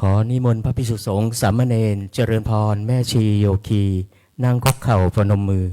อนิมนต์พระภิกษุสงฆ์สามเณรเจริญพรแม่ชีโยคีนั่งคุกเข่าประนมมือ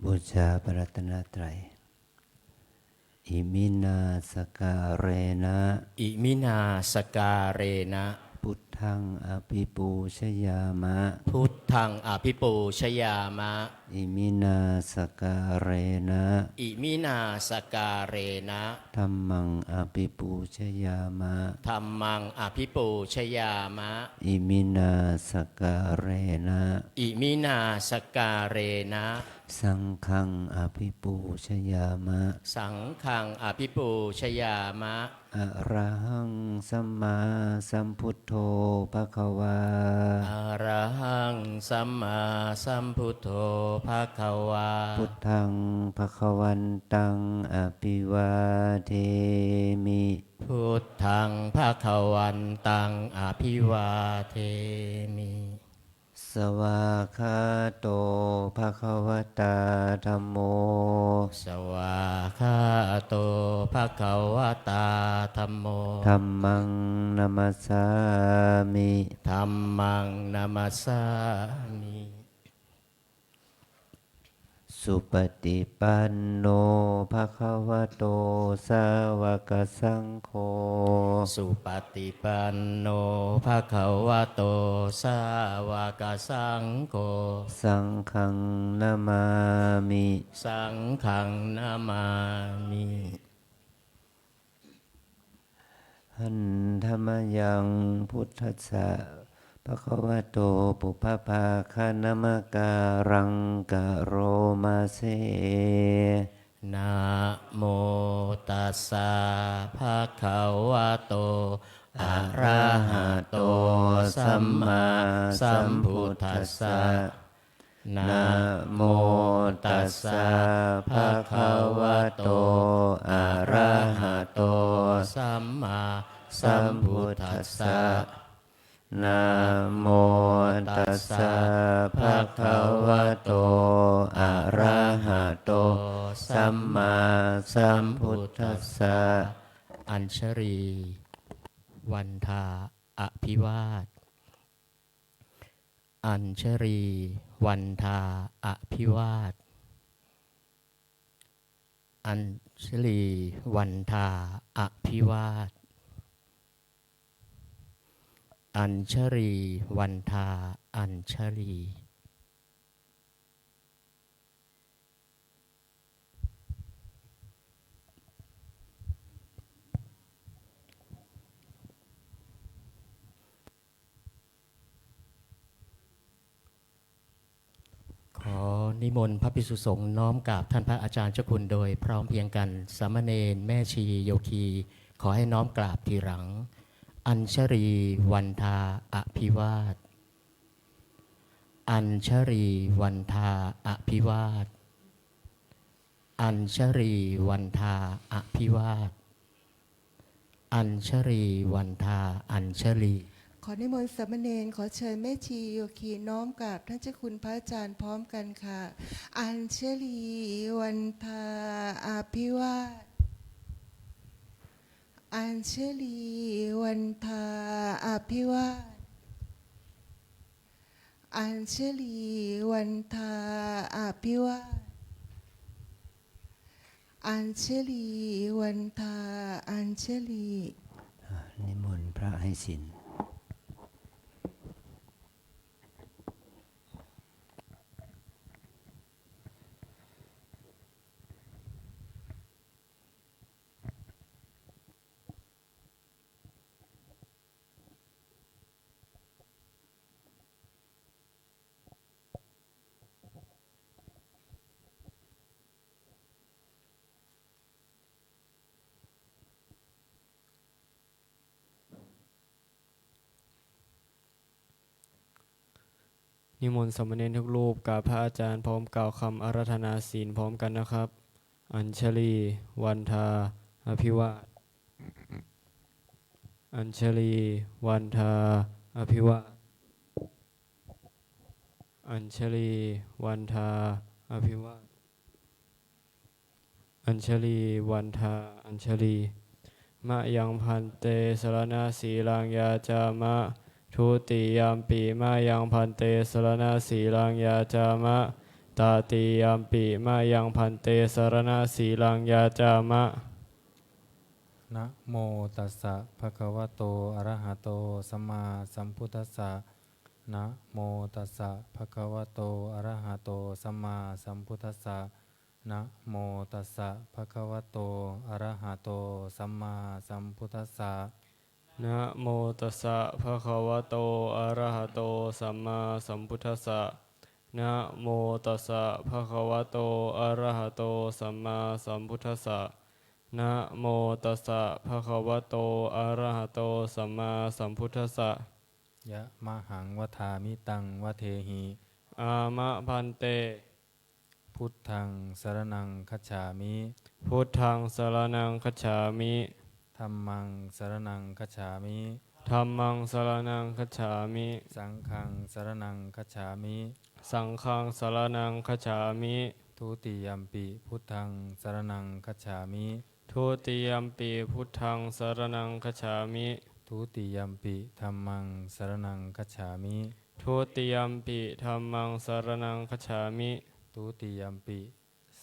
บูชาพระรัตนตรัยอิมินาสการเรนะอิมินาสการเรนะพุทธังอภิปูชยามะพุทธังอภิปูชยามะอิมินาสการเรนะอิมินาสการเรนะธัมมังอภิปูชยามะธัมมังอภิปูชยามะอิมินาสการเรนะอิมินาสการเรนะสังฆังอภิปูชยามะสังฆังอภิปูชยามะอะระหังสัมมาสัมพุทโธภควาอะระหังสัมมาสัมพุทโธภควาพุทธังภควันตังอภิวาเทมิพุทธังภควันตังอภิวาเทมิสวากขาโตภควตาธัมโมสวากขาโตภควตาธัมโมธัมมังนัมสสามิธัมมังนัมสสามิสุปฏิปันโนภควโตสาวกสังโฆสุปฏิปันโนภควโตสาวกสังโฆสังฆังนามามิสังฆังนามามิหันธรรมยังพุทธัสสะภควโตปุพพาคานามการังกะโรมาเสนะโมตัสสะภะคะวะโตอะระหะโตสัมมาสัมพุทธัสสะนะโมตัสสะภะคะวะโตอะระหะโตสัมมาสัมพุทธัสสะนะโมตัสสะภะคะวะโตอะระหะโตสัมมาสัมพุทธัสสะอัญชรีวันทาอภิวาทอัญชรีวันทาอภิวาทอัญชลีวันทาอภิวาทอัญชรีวันทาอัญชลีขอนิมนต์พระภิกษุสงฆ์น้อมกราบท่านพระอาจารย์เจ้าคุณโดยพร้อมเพรียงกันสามเณรแม่ชีโยคีขอให้น้อมกราบทีหลังอัญชรีวันทาอภิวาทอัญชรีวันทาอภิวาทอัญชรีวันทาอภิวาทอัญชรีวันทาอัญชลีขอนิมนต์สามเณรขอเชิญแม่ชีโยคีน้อมกราบท่านเจ้าคุณพระอาจารย์พร้อมกันค่ะ อัญชลีวันทาอภิวาทอัญชลีวันทาอภิวาทอัญชลีวันทาอภิวาท อัญชลีวันทาอัญชลี นิมนต์พระให้ศีลนิมนต์สามเณรทุกรูปกราบพระอาจารย์พร้อมกล่าวคำอาราธนาศีลพร้อมกันนะครับ อัญชลีวันทาอภิวาทอัญชลีวันทาอภิวาทอัญชลีวันทาอภิวาทอัญชลีวันทาอัญชลีมะยังพันเตสรณสีลังยาจามะทุติยามปีมายังพันเตสรณสีลังยาจามะตาติยามปีมายังพันเตสรณสีลังยาจามะ นะโมตัสสะภะคะวะโตอะระหะโตสัมมาสัมพุทธัสสะนะโมตัสสะภะคะวะโตอะระหะโตสัมมาสัมพุทธัสสะนะโมตัสสะภะคะวะโตอะระหะโตสัมมาสัมพุทธัสสะ นะโมตัสสะภะคะวะโตอะระหะโตสัมมาสัมพุทธัสสะนะโมตัสสะภะคะวะโตอะระหะโตสัมมาสัมพุทธัสสะนะโมตัสสะภะคะวะโตอะระหะโตสัมมาสัมพุทธัสสะ ยะมะหังวทามิตังวเทหิ อามะพันเต พุทธังสรณังคัจฉามิ พุทธังสรณังคัจฉามิ ธัมมังสรณังคัจฉามิ ธัมมังสรณังคัจฉามิ สังฆังสรณังคัจฉามิ สังฆังสรณังคัจฉามิ ทุติยัมปิพุทธังสรณังคัจฉามิ ทุติยัมปีพุทธังสรณังคัจฉามิ ทุติยัมปิธัมมังสรณังคัจฉามิ ทุติยัมปิธัมมังสรณังคัจฉามิ ทุติยัมปิ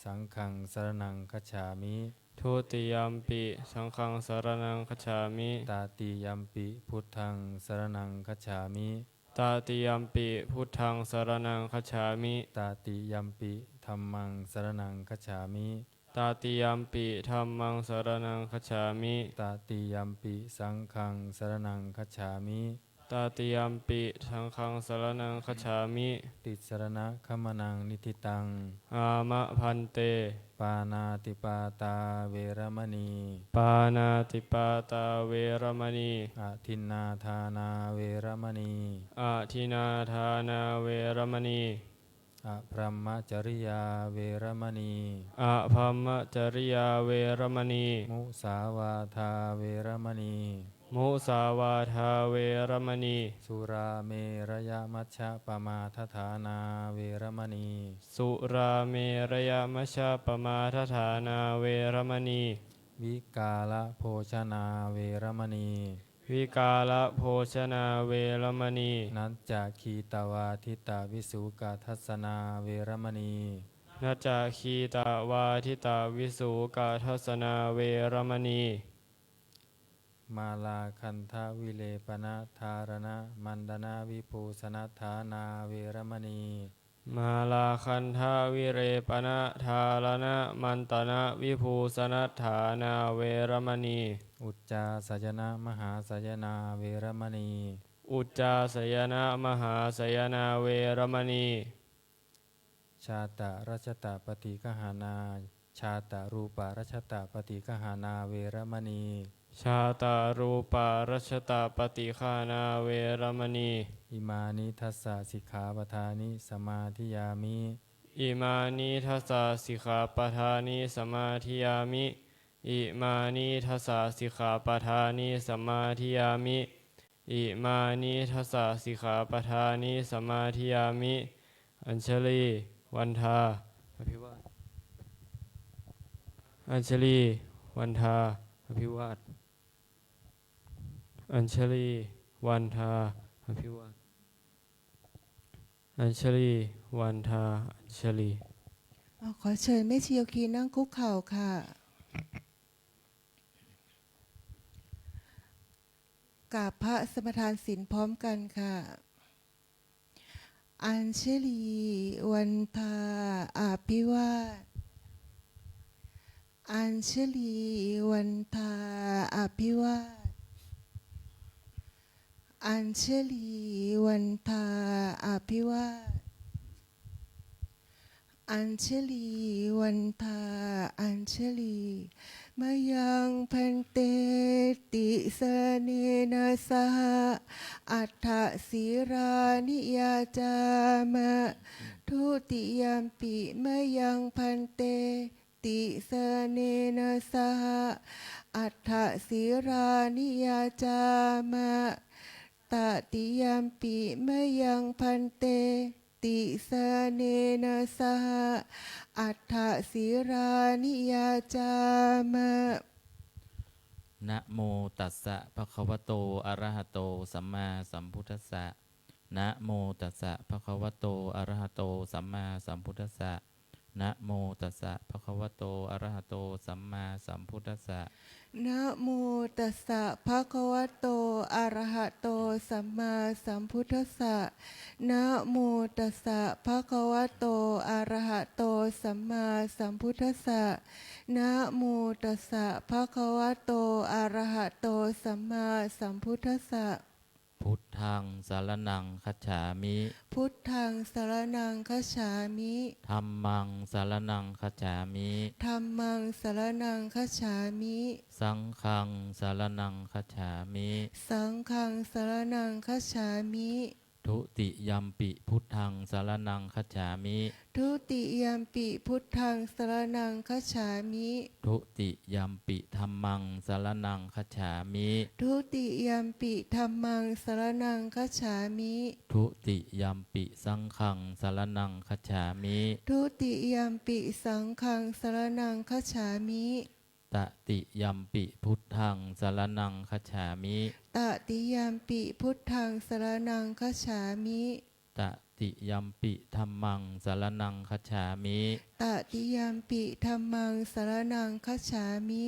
สังฆังสรณังคัจฉามิ ทุติยัมปิสังฆังสรณังคัจฉามิ ตาติยัมปิพุทธังสรณังคัจฉามิ ตาติยัมปิพุทธังสรณังคัจฉามิ ตาติยัมปิธัมมังสรณังคัจฉามิ ตาติยัมปิธัมมังสรณังคัจฉามิ ตาติยัมปิสังฆังสรณังคัจฉามิ ตาติยัมปิสังฆังสรณังคัจฉามิ ติสรณะขมนังนิทิตัง อามะพันเต ปานาติปาตาเวรมณี ปานาติปาตาเวรมณี อาทินนาทานาเวรมณี อาทินาทานาเวรมณี อะพรหมจริยาเวรมณี อาภัมมจริยาเวรมณี มุสาวาทาเวรมณี มุสาวาทาเวรมณี สุราเมรยมัชฌะปมาทฐานาเวรมณี สุราเมรยมัชฌปมาทฐานาเวรมณี วิกาลโภชนาเวรมณี วิกาลโภชนาเวรมณี นัจจคีตวาทิตาวิสุกาทัสนาเวรมณี นาจาคีตาวาทิตาวิสุกาทัสนาเวรมณี มาลาคันทาวิเลปนะธารณะมันดนาวิภูสนัฐานาเวรมณี มาลาคันทาวิเรปนะทารณะมันตนะวิภูสนัฏฐานาเวรมณี อุจจาสยนะมหาสยนาเวรมณี อุจจาสยนะมหาสยนาเวรมณี ชาตะรัชตะปฏิกหานา ชาตะรูปะรัชตะปฏิกหานาเวรมณี ชาตารูปารัชตาปฏิฆานาเวรมณี อิมานิทัสสะสิกขาปทานิสมาธิยามิ อิมานิทัสสะสิกขาปทานิสมาธิยามิอิมานิทัสสะสิกขาปทานิสมาธิยามิอิมานิทัสสะสิกขาปทานิสมาธิยามิอัญชลีวันทาอภิวาทอัญชลีวันทาอภิวาทอัญชลีวันทาอภิวาทอัญชลีวันทาอัญชลี ขอเชิญแม่ชีโยคีนั่งคุกเข่าค่ะกราบพระสมทานศีลพร้อมกันค่ะ อัญชลีวันทาอาภิวาทอัญชลีวันทาอาภิวาทอัญชลีวันทาอาภิวาทอัญชลีวันทาอัญชลีมยังพันเตติสเนนะสหอัฏฐศิรานิยาจามะทุติยมปิมยังพันเตติสเนนะสหอัฏฐศิรานิยาจามะตติยมปิมยังพันเตติสเนนะสหอัฏฐศิรานิยาจามะ นะโมตัสสะภะคะวะโตอะระหะโตสัมมาสัมพุทธัสสะนะโมตัสสะภะคะวะโตอะระหะโตสัมมาสัมพุทธัสสะนะโมตัสสะภะคะวะโตอะระหะโตสัมมาสัมพุทธัสสะ นะโมตัสสะภะคะวะโตอะระหะโตสัมมาสัมพุทธัสสะนะโมตัสสะภะคะวะโตอะระหะโตสัมมาสัมพุทธัสสะนะโมตัสสะภะคะวะโตอะระหะโตสัมมาสัมพุทธัสสะ พุทธังสารนังคัจฉามิ พุทธังสรณังคัจฉามิ ธัมมังสารนังคัจฉามิ ธัมมังสรณังคัจฉามิ สังฆังสารนังคัจฉามิ สังฆังสรณังคัจฉามิ ทุติยัมปิพุทธังสารนังคัจฉามิ ทุติยมปิพุทธังสรณังคัจฉามิ ทุติยัมปิธัมมังสารนังคัจฉามิ ทุติยมปิธัมมังสรณังคัจฉามิ ทุติยัมปิสังฆังสารนังคัจฉามิ ทุติยมปิสังฆังสรณังคัจฉามิ ตติยัมปิพุทธังสารนังคัจฉามิ ตติยมปิพุทธังสรณังคัจฉามิ ตติยัมปิธัมมังสารนังคัจฉามิ ตติยมปิธัมมังสรณังคัจฉามิ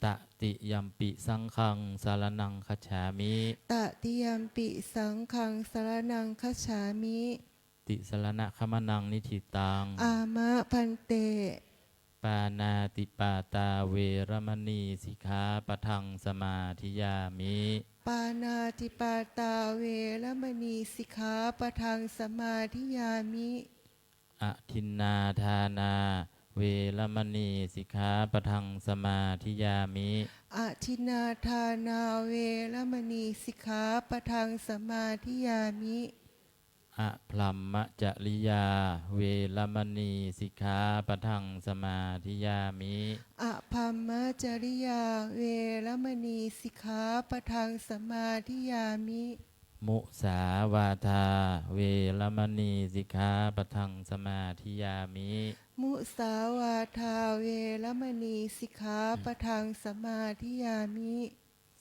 ตติยัมปิสังฆังสารนังคัจฉามิ ตติยมปิสังฆังสรณังคัจฉามิ ติสรณะขมนังนิธิตัง อามะพันเต ปานาติปาตาเวรมณีสิกขาปะทังสมาธิยามิ ปานาติปาตาเวรมณีสิกขาปะทังสมาธิยามิ อทินนาทานาเวรมณีสิกขาปะทังสมาธิยามิ อทินาทานาเวรมณีสิกขาปะทังสมาธิยามิ อะพลัมมะจริยาเวรมณีสิกขาปะทังสมาธิยามิ อภัมมจริยาเวรมณีสิกขาปะทังสมาธิยามิ มุสาวาทาเวรมณีสิกขาปะทังสมาธิยามิ มุสาวาทาเวรมณีสิกขาปะทังสมาธิยามิ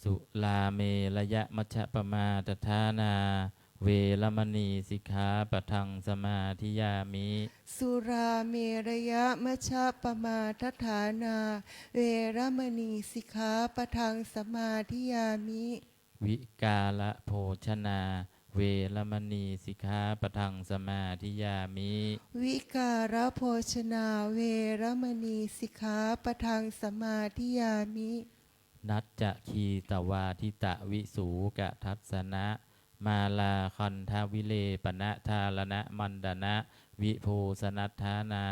สุลาเมระยะมัชฌปมาตฐานาเวรมณีสิกขาปะทังสมาธิยามิ สุราเมรยะมัชฌะปมาทฐานาเวรมณีสิกขาปะทังสมาธิยามิ วิกาละโภชนาเวรมณีสิกขาปะทังสมาธิยามิ วิการโภชนาเวรมณีสิกขาปะทังสมาธิยามิ นัจจะคีตวาทิตะวิสูกะทัศนะมาลาคันทวิเลปนะทาลนะมันดนะวิภูสนัทธานา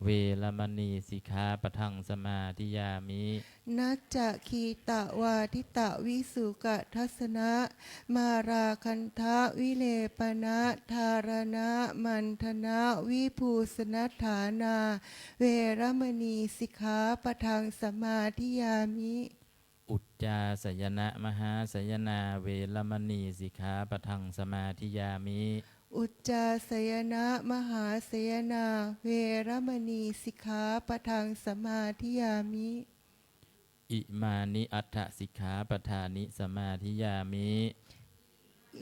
เวรมณีสิกขาปะทังสมาธิยามิ นัจจะคีตะวาทิตะวิสุกะทัสนะมาราคันทะวิเลปนะธารณะมันธนะวิภูสนัฏฐานาเวรมณีสิกขาปะทังสมาธิยามิ อุจจาสยนะมหาสยนาเวรมณีสิกขาปะทังสมาธิยามิ อุจจาสยนะมหาสยนาเวรมณีสิกขาปะทังสมาธิยามิ อิมานิอัฏฐสิกขาปทานิสมาธิยามิ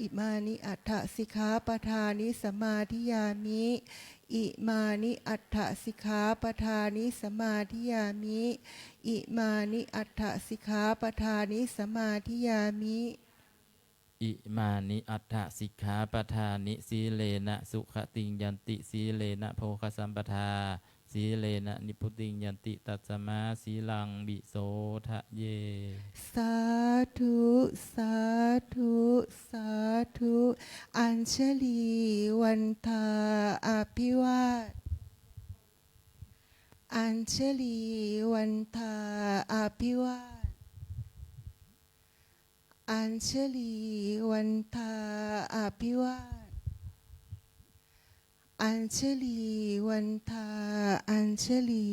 อิมานิอัฏฐสิกขาปทานิสมาธิยามิอิมานิอัฏฐสิกขาปทานิสมาธิยามิอิมานิอัฏฐสิกขาปทานิสมาธิยามิ อิมานิอัฏฐสิกขาปทานิสีเลนะสุขติงยันติสีเลนะโภคสัมปทาสีเลนะนิพุติงยันติตัสมาสีลังบิโสทะเย สาธุสาธุสาธุอัญชลีวันทาอภิวาทอัญชลีวันทาอภิวาทอัญชลีวันทาอภิวาทอัญชลีวันทาอัญชลี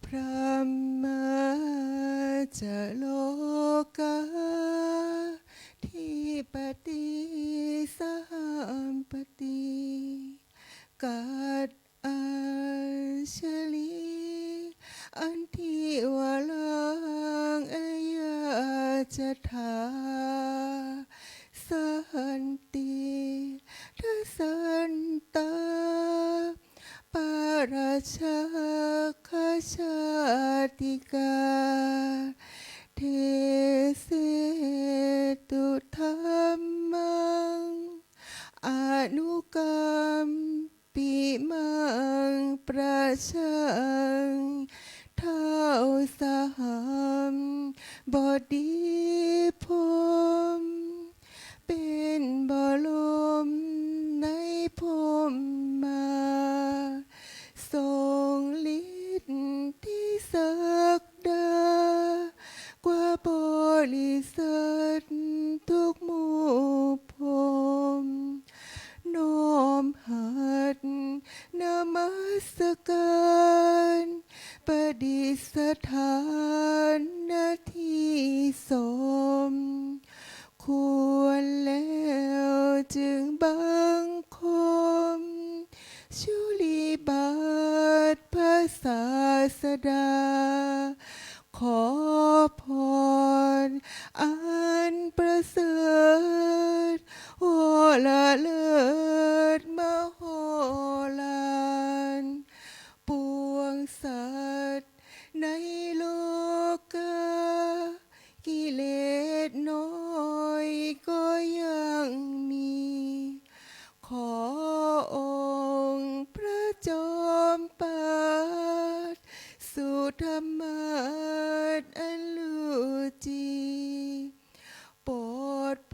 พระมาจะโลกาทิปติสหัมปติกัดอัญชลีอันทิวลังอายาจถาสันติทัสสันตาปาราชาคชาติกาเทเสตุธรรมังอนุกรรมปิมังประชังเท้าสหัมบดีพรหมเป็นบรมในพรหมมาทรงฤทธิ์ที่ศักดากว่าบริษัททุกหมู่พรหมน้อมหัดนมัสการประดิษฐานหน้าที่สมควรแล้วจึงบังคมชุลีบาทพระศาสดาขอพรอันประเสริฐโอละเลิศมโหฬารปวงสัตว์ในโลกากิเลสน้อยก็ยังมีขอองค์พระจอมปาฏสุ ธรรมาสอันลูจีโปรดป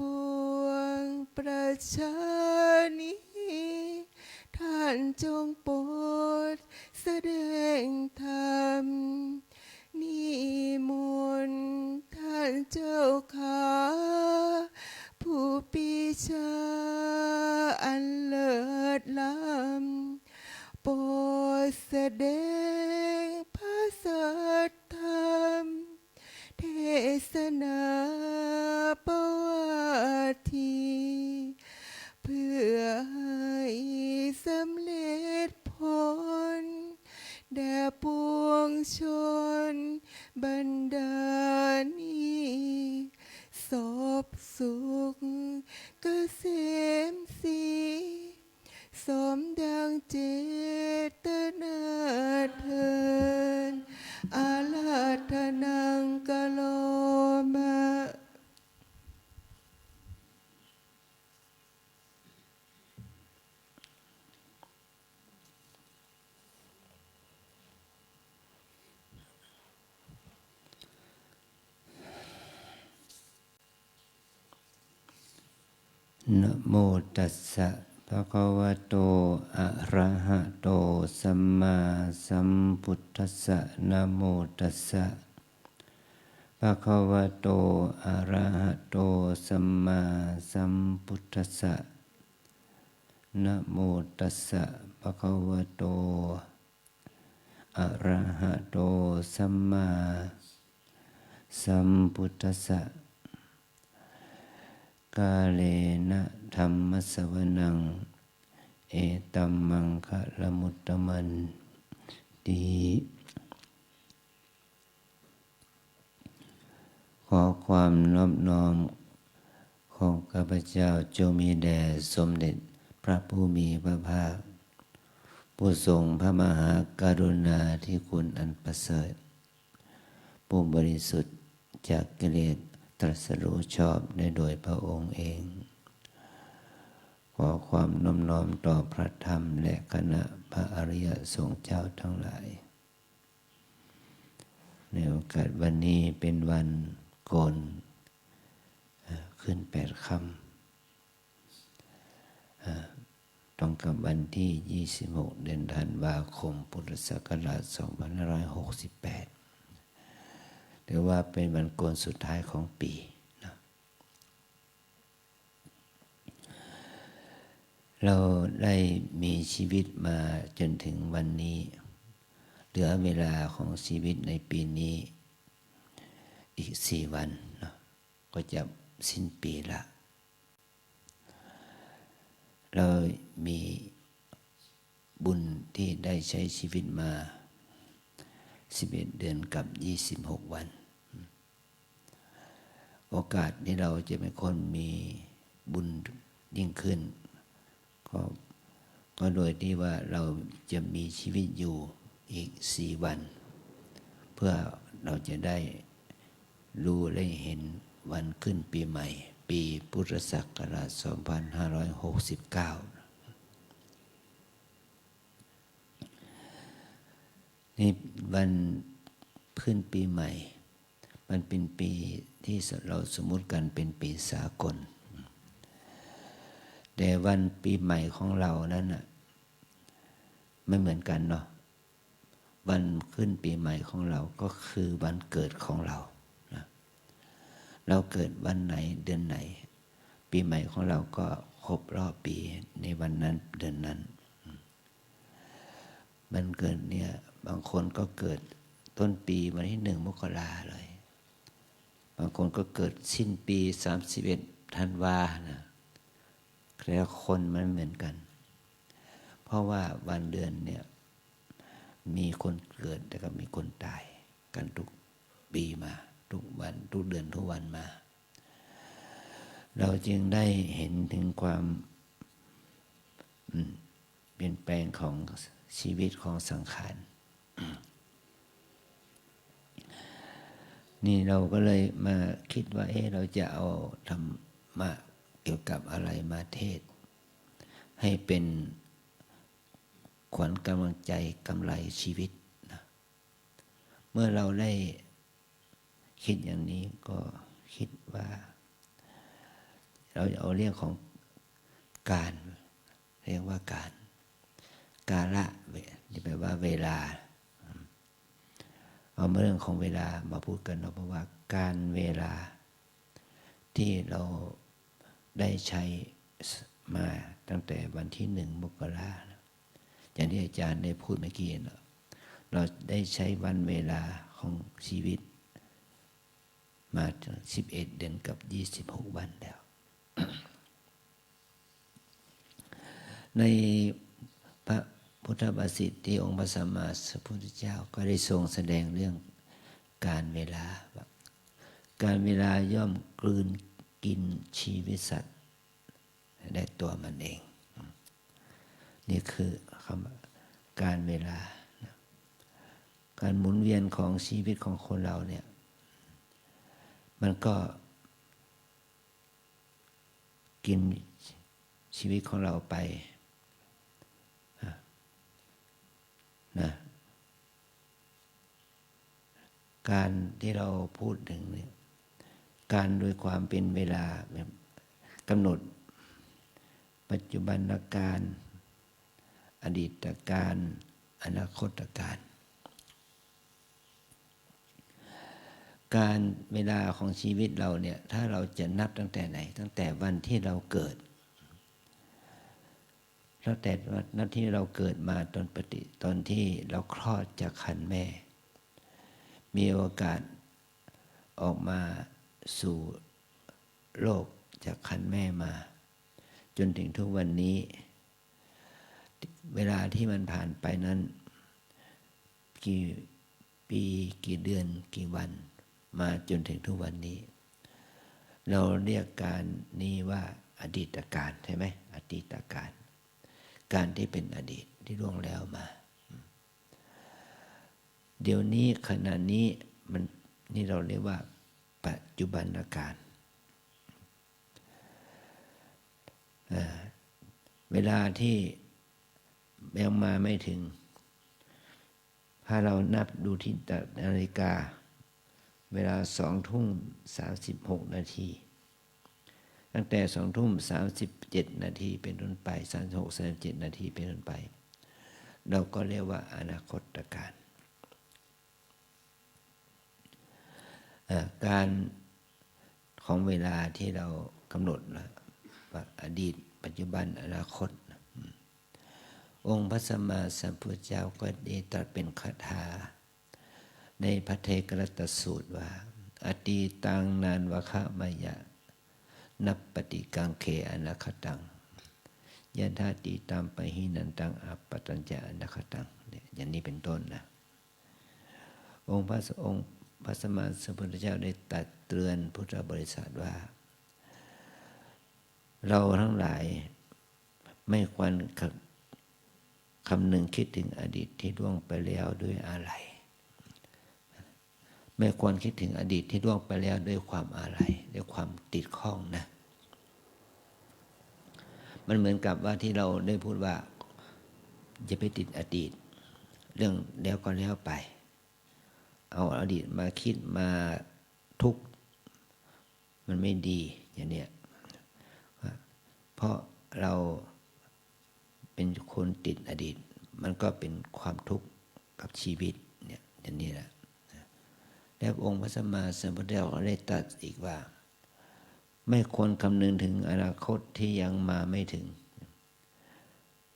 วงประชานิท่านจงโปรดแสดงธรรมนิมนต์ท่านเจ้าขาผู้ปีชาอันเลิศล้ำโปรดแสดงพระสัทธรรมเทศนาประวัติเพื่อให้สำเร็จผลแด่ปวงชนบรรดานี้สบสุขเกษมศรีสมดังเจตนาเทินอาลาธนังกะโลมะ นะโมตัสสะภะคะวะโตอะระหะโตสัมมาสัมพุทธัสสะนะโมตัสสะภะคะวะโตอะระหะโตสัมมาสัมพุทธัสสะนะโมตัสสะภะคะวะโตอะระหะโตสัมมาสัมพุทธัสสะกาเลนะธัมมสวนังเอตัมมังคะละมุตตมันติขอความนอบน้อมของข้าพเจ้าจงมีแด่สมเด็จพระผู้มีพระภาคผู้ทรงพระมหากรุณาธิคุณอันประเสริฐผู้บริสุทธิ์จากกิเลสตรัสรู้ชอบได้โดยพระองค์เองขอความน้อมน้อมต่อพระธรรมและคณะพระอริยสงฆ์เจ้าทั้งหลายในโอกาสวันนี้เป็นวันโกนขึ้น8 ค่ำตรงกับวันที่26 เดือนธันวาคมพุทธศักราช2568ถือว่าเป็นวันโกนสุดท้ายของปีนะเราได้มีชีวิตมาจนถึงวันนี้เหลือเวลาของชีวิตในปีนี้อีก4 วันนะก็จะสิ้นปีละเรามีบุญที่ได้ใช้ชีวิตมา11 เดือนกับ26 วันโอกาสที่เราจะเป็นคนมีบุญยิ่งขึ้นก็โดยที่ว่าเราจะมีชีวิตอยู่อีก4 วันเพื่อเราจะได้รู้และเห็นวันขึ้นปีใหม่ปีพุทธศักราช2569นี่วันขึ้นปีใหม่มันเป็นปีที่เราสมมุติกันเป็นปีสากลแต่วันปีใหม่ของเรานั้นน่ะไม่เหมือนกันเนาะวันขึ้นปีใหม่ของเราก็คือวันเกิดของเรานะเราเกิดวันไหนเดือนไหนปีใหม่ของเราก็ครบรอบปีในวันนั้นเดือนนั้นมันเกิดเนี่ยบางคนก็เกิดต้นปีวันที่1 มกราเลยบางคนก็เกิดสิ้นปี31 ธันวานะแล้วคนมันเหมือนกันเพราะว่าวันเดือนเนี่ยมีคนเกิดแต่ก็มีคนตายกันทุกปีมาทุกวันทุกเดือนทุกวันมาเราจึงได้เห็นถึงความเปลี่ยนแปลงของชีวิตของสังขารนี่เราก็เลยมาคิดว่าเราจะเอาธรรมะเกี่ยวกับอะไรมาเทศให้เป็นขวัญกำลังใจกำไรชีวิตนะ เมื่อเราได้คิดอย่างนี้ก็คิดว่าเราเอาเรื่องของการเรียกว่ากาละที่แปลว่าเวลาเอาเรื่องของเวลามาพูดกันเนาะเพราะว่าการเวลาที่เราได้ใช้มาตั้งแต่วันที่1 มกราอย่างที่อาจารย์ได้พูดเมื่อกี้เนาะเราได้ใช้วันเวลาของชีวิตมาถึง11 เดือนกับ26 วันแล้ว ในพระพุทธภาษิตที่องค์พระสัมมาสัมพุทธเจ้าก็ได้ทรงแสดงเรื่องการเวลาการเวลาย่อมกลืนกินชีวิตสัตว์ได้ตัวมันเองนี่คือคำการเวลาการหมุนเวียนของชีวิตของคนเราเนี่ยมันก็กินชีวิตของเราไปนะการที่เราพูดถึงเนี่ยการโดยความเป็นเวลากำหนดปัจจุบันการอดีตการอนาคตการการเวลาของชีวิตเราเนี่ยถ้าเราจะนับตั้งแต่ไหนตั้งแต่วันที่เราเกิดตั้งแต่วันที่เราเกิดมาตอนที่เราคลอดจากครรภ์แม่มีโอกาสออกมาสู่โลกจากครรภ์แม่มาจนถึงทุกวันนี้เวลาที่มันผ่านไปนั้นกี่ปีกี่เดือนกี่วันมาจนถึงทุกวันนี้เราเรียกการนี้ว่าอดีตการใช่ไหมอดีตการที่เป็นอดีตที่ล่วงแล้วมาเดี๋ยวนี้ขณะนี้มันนี่เราเรียกว่าปัจจุบันการเวลาที่ยังมาไม่ถึงถ้าเรานับดูที่นาฬิกาเวลา20:36 นาทีตั้งแต่20:37 นาทีเป็นต้นไป36-37 นาทีเป็นต้นไปเราก็เรียกว่าอนาคตการการของเวลาที่เรากำหนดว่าอดีตปัจจุบันอนาคตองค์พระสัมมาสัมพุทธเจ้าก็ได้ตรัสเป็นคาถาในพระเทกรัตสูตรว่าอตีตังนานวะคะมายะนับปฏิกังเขอนาคตังยันทาติตามปะหินันตังอัปปตัญจะอนาคตังอย่างนี้เป็นต้นนะองค์พระสัมมาสัมพุทธเจ้าได้ตรัสเตือนพุทธบริษัทว่าเราทั้งหลายไม่ควรคำนึงคิดถึงอดีตที่ล่วงไปแล้วด้วยอะไรไม่ควรคิดถึงอดีตที่ล่วงไปแล้วด้วยความอะไรด้วยความติดข้องนะมันเหมือนกับว่าที่เราได้พูดว่าอย่าไปติดอดีตเรื่องแล้วก็แล้วไปเอาอดีตมาคิดมาทุกข์มันไม่ดีอย่างเนี้ยเพราะเราเป็นคนติดอดีตมันก็เป็นความทุกข์กับชีวิตเนี่ยอย่างนี้แหละแล้วองค์พระสัมมาสัมพุทธเจ้าได้ตรัสอีกว่าไม่ควรคำนึงถึงอนาคตที่ยังมาไม่ถึง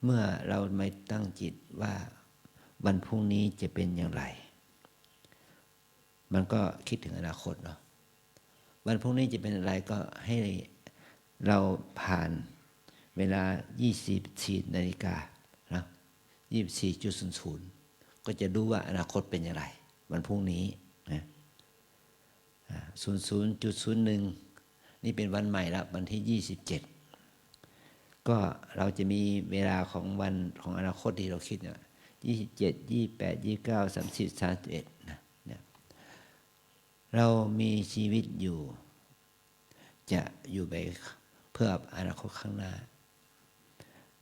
เมื่อเราไม่ตั้งจิตว่าวันพรุ่งนี้จะเป็นอย่างไรมันก็คิดถึงอนาคตเนาะวันพรุ่งนี้จะเป็นอะไรก็ให้เราผ่านเวลา 24 นาฬิกานะ 24:00 ก็จะรู้ว่าอนาคตเป็นอย่างไรวันพรุ่งนี้นะ00:01 นี่เป็นวันใหม่ละวันที่ 27ก็เราจะมีเวลาของวันของอนาคตที่เราคิดเนี่ย27 28 29 30 31นะเรามีชีวิตอยู่จะอยู่ไปเพื่ออนาคตข้างหน้า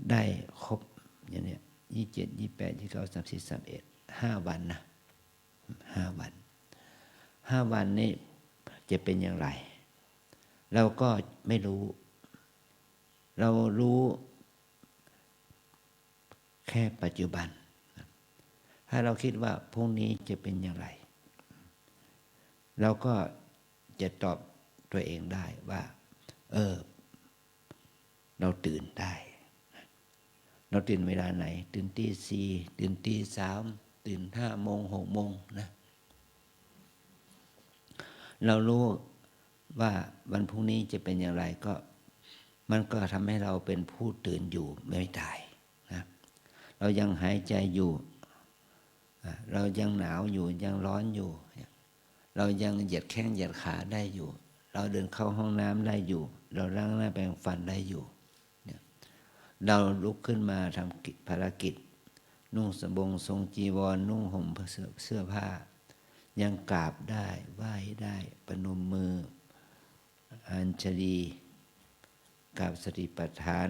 ได้ครบอย่างเนี้ย27 28 29 30 31 5 วันนะ 5 วัน5 วันนี้จะเป็นอย่างไรเราก็ไม่รู้ เรารู้แค่ปัจจุบันถ้าเราคิดว่าพรุ่งนี้จะเป็นอย่างไรเราก็จะตอบตัวเองได้ว่าเราตื่นได้เราตื่นเวลาไหนตื่นตี 4ตื่นตี 3ตื่น5 โมง 6 โมงนะเรารู้ว่าวันพรุ่งนี้จะเป็นอย่างไรก็มันก็ทำให้เราเป็นผู้ตื่นอยู่ไม่ตายนะเรายังหายใจอยู่เรายังหนาวอยู่ยังร้อนอยู่เรายังเหยียดแข้งเหยียดขาได้อยู่เราเดินเข้าห้องน้ำได้อยู่เราล้างหน้าแปรงฟันได้อยู่เราลุกขึ้นมาทำภารกิจนุ่งสบงทรงจีวรนุ่งห่มเสื้อผ้ายังกราบได้ไหว้ได้ประนมมืออัญชลีกราบสติปัฏฐาน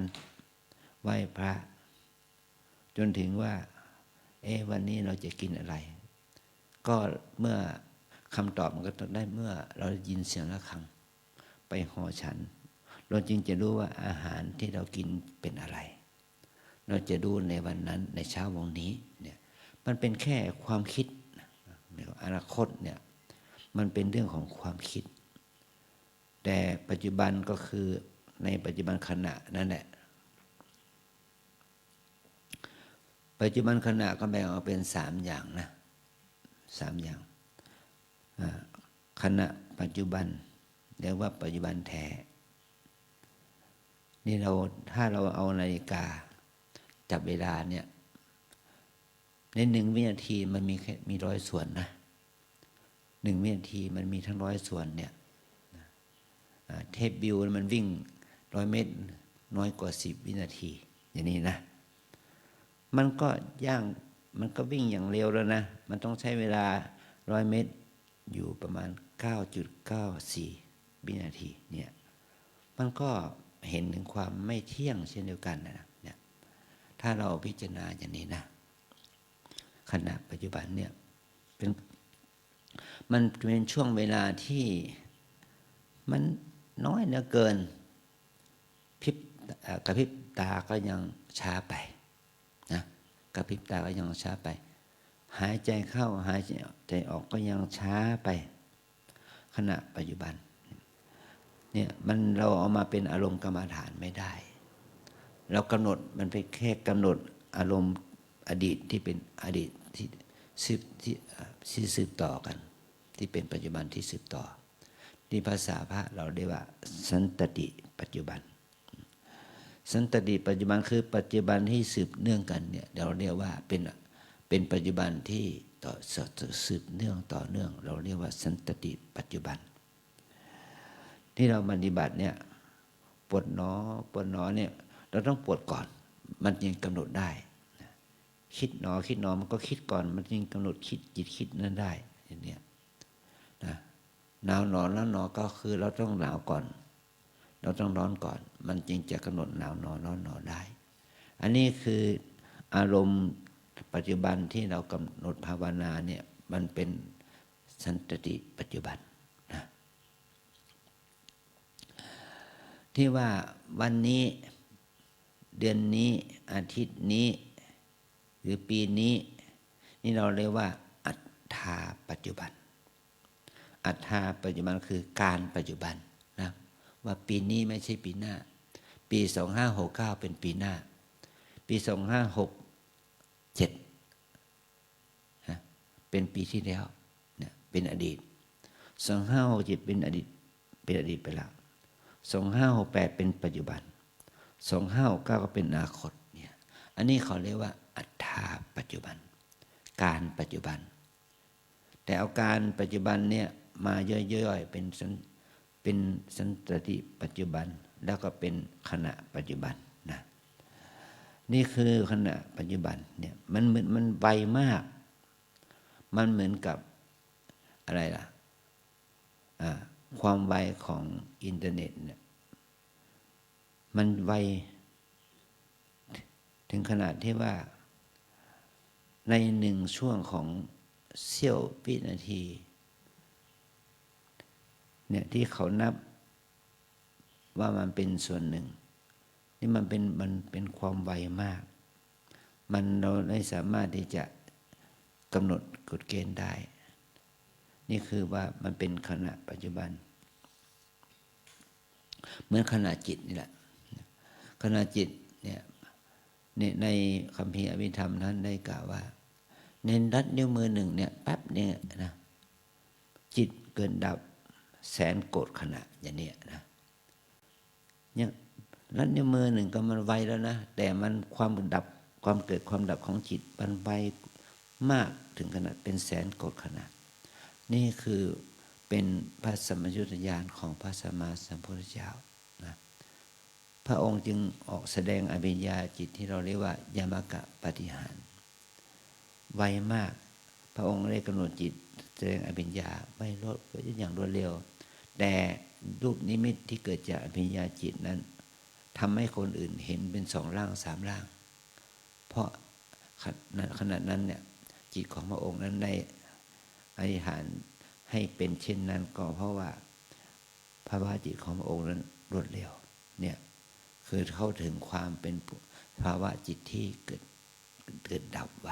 ไหว้พระจนถึงว่าวันนี้เราจะกินอะไรก็เมื่อคำตอบมันก็ต้องได้เมื่อเราได้ยินเสียงะระฆังไปหอฉันเราจึงจะรู้ว่าอาหารที่เรากินเป็นอะไรเราจะดูในวันนั้นในเช้าวันนี้เนี่ยมันเป็นแค่ความคิดอนาคตเนี่ยมันเป็นเรื่องของความคิดแต่ปัจจุบันก็คือในปัจจุบันขณะนั่นแหละปัจจุบันขณะก็แบ่งออกเป็น3 อย่างนะ3 อย่างขณะปัจจุบันเรียกว่าปัจจุบันแท้นี่ถ้าเราเอานาฬิกาจับเวลาเนี่ยใน1 วินาทีมันมี100 ส่วนนะ1 วินาทีมันมีทั้ง100 ส่วนเนี่ยเทปบิลมันวิ่ง100 เมตรน้อยกว่า10 วินาทีอย่างนี้นะมันก็วิ่งอย่างเร็วแล้วนะมันต้องใช้เวลา100 เมตรอยู่ประมาณ 9.94 วินาทีเนี่ยมันก็เห็นถึงความไม่เที่ยงเช่นเดียวกันนะเนี่ยถ้าเราพิจารณาอย่างนี้นะขณะปัจจุบันเนี่ยมันเป็นช่วงเวลาที่มันน้อยเหลือเกินกระพริบตาก็ยังช้าไปนะกระพริบตาก็ยังช้าไปหายใจเข้าหายใจออกก็ยังช้าไปขณะปัจจุบันเนี่ยเราเอามาเป็นอารมณ์กรรมฐานไม่ได้เรากำหนดมันเป็นแค่กำหนดอารมณ์อดีตที่เป็นอดีตที่สืบต่อกันที่เป็นปัจจุบันที่สืบต่อที่ภาษาพระเราเรียกว่าสันตติปัจจุบันสันตติปัจจุบันคือปัจจุบันที่สืบเนื่องกันเนี่ยเราเรียกว่าเป็นปัจจุบันที่สืบเนื่องต่อเนื่องเราเรียกว่าสันตติปัจจุบันที่เราปฏิบัติเนี่ยปวดหนอเนี่ยเราต้องปวดก่อนมันยังกำหนดได้คิดหนอมันก็คิดก่อนมันยังกำหนดจิตคิดนั้นได้อย่างเนี้ยนะหนาวหนอแล้วหนอก็คือเราต้องหนาวก่อนเราต้องร้อนก่อนมันจึงจะกำหนดหนาวหนอร้อนหนอได้อันนี้คืออารมณ์ปัจจุบันที่เรากำหนดภาวนาเนี่ยมันเป็นสันตติปัจจุบันนะที่ว่าวันนี้เดือนนี้อาทิตย์นี้หรือปีนี้นี่เราเรียกว่าอัตถาปัจจุบันอัตถาปัจจุบันคือการปัจจุบันนะว่าปีนี้ไม่ใช่ปีหน้าปี2569เป็นปีหน้าปี2567เป็นปีที่แล้วเนี่ยเป็นอดีต2567เป็นอดีตไปแล้ว2568เป็นปัจจุบัน2569ก็เป็นอนาคตเนี่ยอันนี้เขาเรียกว่าอัตถาปัจจุบันการปัจจุบันแต่เอาการปัจจุบันเนี่ยมาย่อยๆเป็นสันตติปัจจุบันแล้วก็เป็นขณะปัจจุบันนะนี่คือขณะปัจจุบันเนี่ยมันไวมากมันเหมือนกับอะไรล่ะความไวของอินเทอร์เน็ตเนี่ยมันไวถึงขนาดที่ว่าใน1 ช่วงของ เสี้ยววินาทีเนี่ยที่เขานับว่ามันเป็นส่วนหนึ่งนี่มันเป็นความไวมากเราไม่สามารถที่จะกำหนดกฎเกณฑ์ได้นี่คือว่ามันเป็นขณะปัจจุบันเหมือนขณะจิตนี่แหละขณะจิตเนี่ยในคัมภีร์อภิธรรมนั้นได้กล่าวว่าในรัดนิ้วมือหนึ่งเนี่ยแป๊บเนี่ยนะจิตเกิดดับแสนโกรธขณะอย่างนี้นะเนี่ยรัดนิ้วมือหนึ่งก็มันไวแล้วนะแต่มันความเกิดความดับของจิตมันไวมากถึงขนาดเป็นแสนโกรธขณะนี่คือเป็นพระสัมมายุตญาณของพระสัมมาสัมพุทธเจ้านะพระองค์จึงออกแสดงอภิญญาจิตที่เราเรียกว่ายามกะปาฏิหาริย์ไวมากพระองค์ได้กำหนดจิตแสดงอภิญญาไม่รวดอย่างรวดเร็วแต่รูปนิมิตที่เกิดจากอภิญญาจิตนั้นทำให้คนอื่นเห็นเป็น2 ร่าง 3 ร่างเพราะขณะนั้นเนี่ยจิตของพระองค์นั้นได้อธิษฐานให้เป็นเช่นนั้นก็เพราะว่าภาวะจิตของพระองค์นั้นรวดเร็วเนี่ยคือเข้าถึงความเป็นภาวะจิตที่เกิดดับไว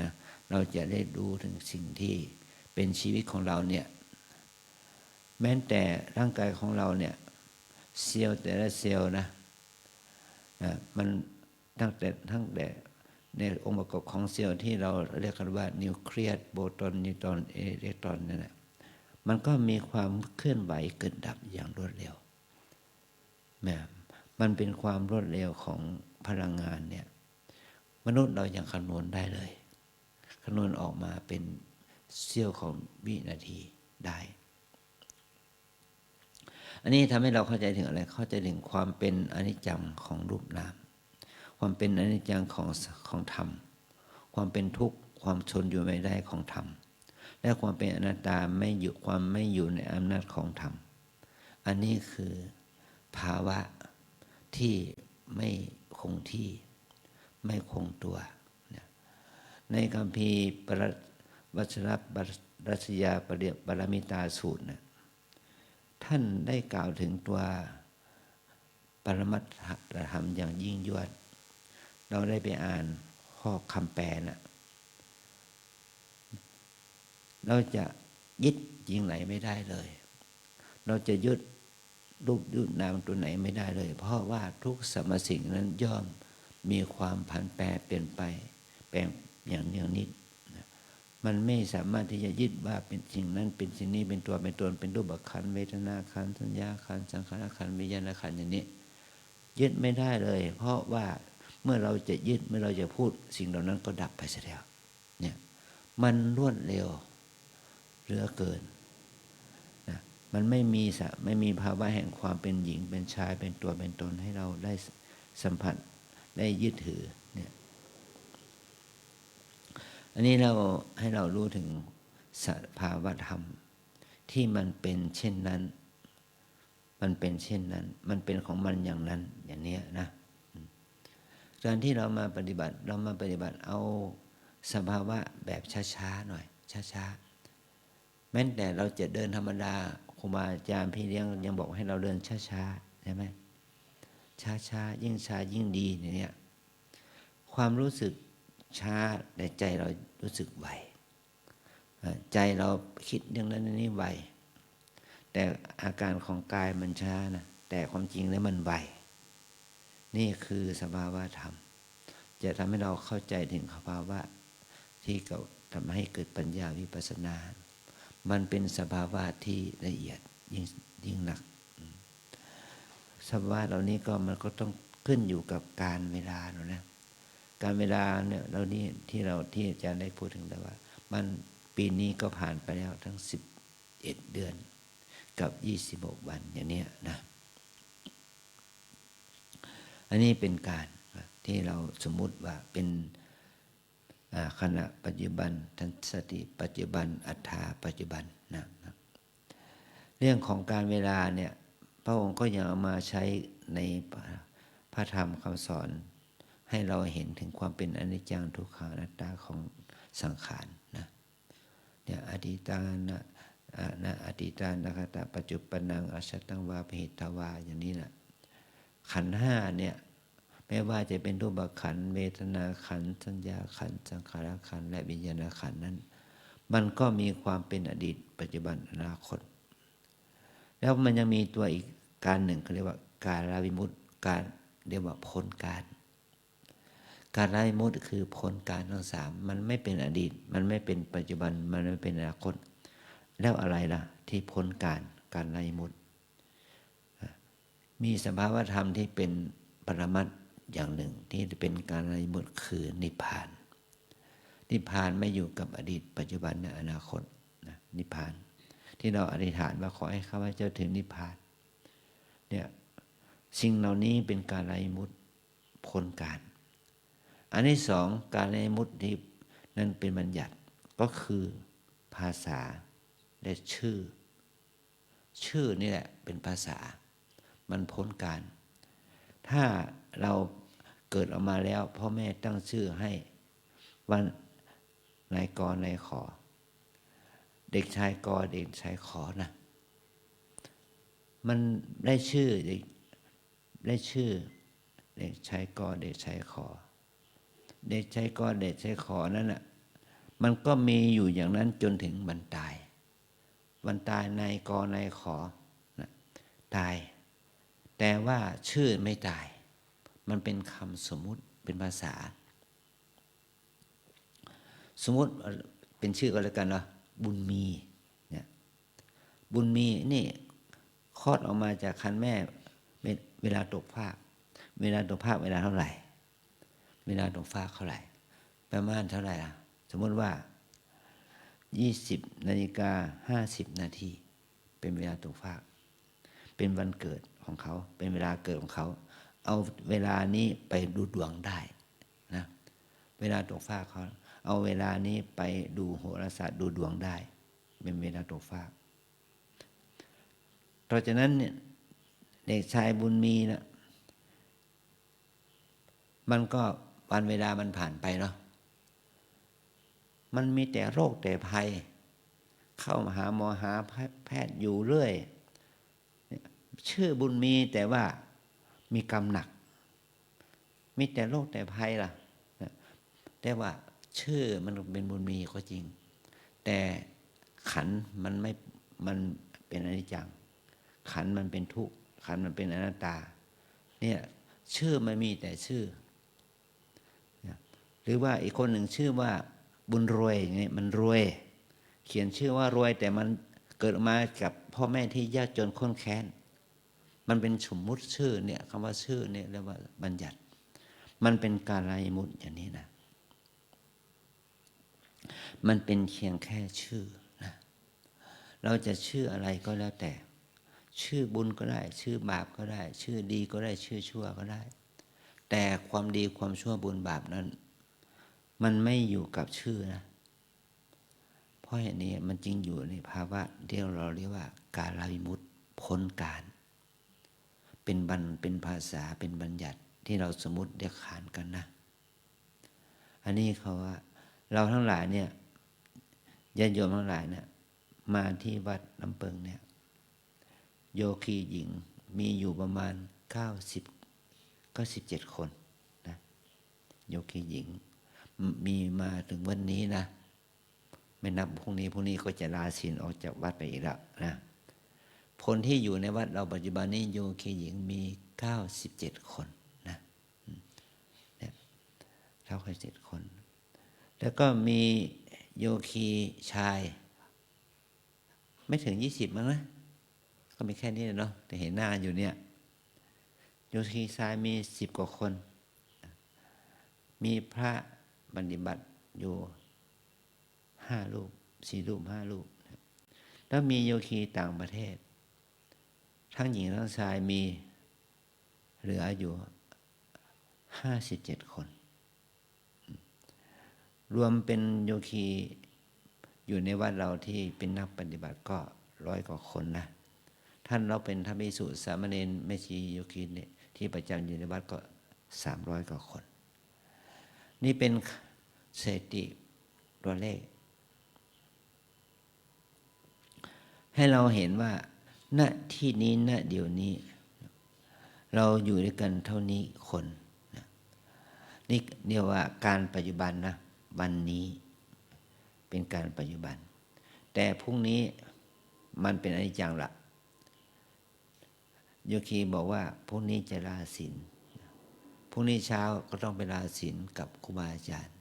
นะเราจะได้รู้ถึงสิ่งที่เป็นชีวิตของเราเนี่ยแม้แต่ร่างกายของเราเนี่ยเซลล์แต่ละเซลล์นะมันตั้งแต่ในองค์ประกอบของเซลล์ที่เราเรียกกันว่านิวเคลียสโปรตอนนิวตรอนอิเล็กตรอนนั่นแหละมันก็มีความเคลื่อนไหวเกิดดับอย่างรวดเร็วมันเป็นความรวดเร็วของพลังงานเนี่ยมนุษย์เรายังคำนวณได้เลยคำนวณออกมาเป็นเสี้ยวของวินาทีได้อันนี้ทำให้เราเข้าใจถึงอะไรเข้าใจถึงความเป็นอนิจจังของรูปนามความเป็นอนิจจังของธรรมความเป็นทุกข์ความทนอยู่ไม่ได้ของธรรมและความเป็นอนัตตาความไม่อยู่ในอำนาจของธรรมอันนี้คือภาวะที่ไม่คงที่ไม่คงตัวในคัมภีร์วัชรรัชยาปรมิตาสูตรนะท่านได้กล่าวถึงตัวปรมัตถธรรมอย่างยิ่งยวดเราได้ไปอ่านข้อคำแปลนะเราจะยึดสิ่งไหนไม่ได้เลยเราจะยึดรูปยึดนามตัวไหนไม่ได้เลยเพราะว่าทุกสรรพสิ่งนั้นย่อมมีความผันแปรเปลี่ยนไปแปลงอย่างเนืองนิดมันไม่สามารถที่จะยึดว่าเป็นสิ่งนั้นเป็นสิ่งนี้เป็นตัวเป็นตนเป็นรูปขันธ์เวทนาขันธ์สัญญาขันธ์สังขารขันธ์วิญญาณขันธ์อย่างนี้ยึดไม่ได้เลยเพราะว่าเมื่อเราจะยึดเมื่อเราจะพูดสิ่งเหล่านั้นก็ดับไปเสียแล้วเนี่ยมันรวดเร็วเหลือเกินนะมันไม่มีภาวะแห่งความเป็นหญิงเป็นชายเป็นตัวเป็นตนให้เราได้สัมผัสได้ยึดถือเนี่ยอันนี้เราให้เรารู้ถึงสภาวะธรรมที่มันเป็นเช่นนั้นมันเป็นเช่นนั้นมันเป็นของมันอย่างนั้นอย่างนี้นะการที่เรามาปฏิบัติเอาสภาวะแบบช้าๆหน่อยช้าๆแม้แต่เราจะเดินธรรมดาครูบาอาจารย์พี่เลี้ยงยังบอกให้เราเดินช้าๆใช่ไหมช้าๆยิ่งช้ายิ่งดีเนี่ยความรู้สึกช้าแต่ใจเรารู้สึกไวใจเราคิดอย่างนั้นนี่ไวแต่อาการของกายมันช้านะแต่ความจริงแล้วมันไวนี่คือสภาวะธรรมจะทำให้เราเข้าใจถึงสภาวะที่ทำให้เกิดปัญญาวิปัสสนามันเป็นสภาวะที่ละเอียดยิ่งหนักสภาวะเหล่านี้มันก็ต้องขึ้นอยู่กับการเวลานะการเวลาเนี่ยที่อาจารย์ได้พูดถึงแล้วว่ามันปีนี้ก็ผ่านไปแล้วทั้ง11 เดือนกับ26 วันอย่างนี้นะอันนี้เป็นการที่เราสมมุติว่าเป็นขณะปัจจุบันทันสติปัจจุบันอัฏฐาปัจจุบันนะเรื่องของการเวลาเนี่ยพระองค์ก็ยังเอามาใช้ในพระธรรมคำสอนให้เราเห็นถึงความเป็นอนิจจังทุกขังอนัตตาของสังขารนะ เนี่ยอดีตานะนะอดีตานะคตะปัจจุปนังอชตังวาเพตวาอย่างนี้นะขันธ์ห้าเนี่ยไม่ว่าจะเป็นรูปขันธ์เวทนาขันธ์สัญญาขันธ์สังขารขันธ์และวิญญาณขันธ์นั้นมันก็มีความเป็นอดีตปัจจุบันอนาคตแล้วมันยังมีตัวอีกการหนึ่งเขาเรียกว่าการละวิมุตติการเรียกว่าพ้นการละวิมุตติคือพ้นการทั้งสามมันไม่เป็นอดีตมันไม่เป็นปัจจุบันมันไม่เป็นอนาคตแล้วอะไรล่ะที่พ้นการละวิมุตติมีสภาวธรรมที่เป็นปรมัตถ์อย่างหนึ่งที่เป็นการละวิมุตติคือนิพพานนิพพานไม่อยู่กับอดีตปัจจุบันและอนาคตนะนิพพานที่เราอธิษฐานว่าขอให้ข้าพเจ้าถึงนิพพานเนี่ยสิ่งเหล่านี้เป็นการละวิมุตติพ้นการอันที่สองการละวิมุตติที่นั่นเป็นบัญญัติก็คือภาษาและชื่อนี่แหละเป็นภาษามันพ้นการถ้าเราเกิดออกมาแล้วพ่อแม่ตั้งชื่อให้วันนายกนายขอเด็กชายกเด็กชายขอนะมันได้ชื่อเด็กชายกเด็กชายขอเด็กชายกเด็กชายขอนั่นน่ะมันก็มีอยู่อย่างนั้นจนถึงวันตายนายกนายขอนะตายแต่ว่าชื่อไม่ตายมันเป็นคำสมมุติเป็นภาษาสมมุติเป็นชื่อก็แล้วกันเนาะบุญมีเนี่ยบุญมีนี่คลอดออกมาจากครรภ์แม่เวลาตกฟากเวลาเท่าไหร่เวลาตกฟากเท่าไหร่ประมาณเท่าไหร่ล่ะสมมติว่า20:50 นาทีเป็นเวลาตกฟากเป็นวันเกิดของเขาเป็นเวลาเกิดของเขาเอาเวลานี้ไปดูดวงได้นะเวลาตกฟากเขาเอาเวลานี้ไปดูโหราศาสตร์ดูดวงได้เป็นเวลาตกฟากเพราะฉะนั้นเนี่ยเด็กชายบุญมีนะมันก็วันเวลามันผ่านไปเนาะมันมีแต่โรคแต่ภัยเข้ามาหาหมอหาแพทย์อยู่เรื่อยชื่อบุญมีแต่ว่ามีกรรมหนักมีแต่โรคแต่ภัยล่ะแต่ว่าชื่อมันเป็นบุญมีก็จริงแต่ขันธ์มันไม่มันเป็นอนิจจังขันธ์มันเป็นทุกข์ขันธ์มันเป็นอนัตตาเนี่ยชื่อมันมีแต่ชื่อหรือว่าอีกคนหนึ่งชื่อว่าบุญรวยอย่างนี้มันรวยเขียนชื่อว่ารวยแต่มันเกิดมากับพ่อแม่ที่ยากจนข้นแค้นมันเป็นสมมุติชื่อเนี่ยคำว่าชื่อเนี่ยเรียกว่าบัญญัติมันเป็นการละวิมุตติอย่างนี้นะมันเป็นเพียงแค่ชื่อนะเราจะชื่ออะไรก็แล้วแต่ชื่อบุญก็ได้ชื่อบาปก็ได้ชื่อดีก็ได้ชื่อชั่วก็ได้แต่ความดีความชั่วบุญบาปนั้นมันไม่อยู่กับชื่อนะเพราะเหตุนี้มันจึงอยู่ในภาวะที่เราเรียกว่าการละวิมุตติพ้นการเป็นภาษาเป็นบัญญัติที่เราสมมุติเรียกขานกันนะอันนี้เขาว่าเราทั้งหลายเนี่ยญาติโยมทั้งหลายเนี่ยมาที่วัดลำเปิงเนี่ยโยคีหญิงมีอยู่ประมาณ97 คนนะโยคีหญิงมีมาถึงวันนี้นะไม่นับพรุ่งนี้ก็จะลาศีลออกจากวัดไปอีกแล้วนะคนที่อยู่ในวัดเราปัจจุบันนี้โยคีหญิงมี97 คนนะเนี่ย97 คนแล้วก็มีโยคีชายไม่ถึง20มั้งนะก็มีแค่นี้เนาะแต่เห็นหน้าอยู่เนี่ยโยคีชายมี10 กว่าคนมีพระปฏิบัติอยู่5 รูป4 รูป5 รูปแล้วมีโยคีต่างประเทศทั้งหญิงทั้งชายมีเหลืออยู่57 คนรวมเป็นโยคีอยู่ในวัดเราที่เป็นนักปฏิบัติก็100 กว่าคนนะท่านเราเป็นพระภิกษุสามเณรแม่ชีโยคีเนี่ยที่ประจำอยู่ในวัดก็300 กว่าคนนี่เป็นสถิติตัวเลข ให้เราเห็นว่าณที่นี้ณเดี๋ยวนี้ เราอยู่ด้วยกันเท่านี้คนนะนี่เรียกว่าการปัจจุบันนะวันนี้เป็นการปัจจุบันแต่พรุ่งนี้มันเป็นอนิจจังละโยคีบอกว่าพรุ่งนี้จะลาศีลพรุ่งนี้เช้าก็ต้องไปลาศีลกับครูบาอาจารย์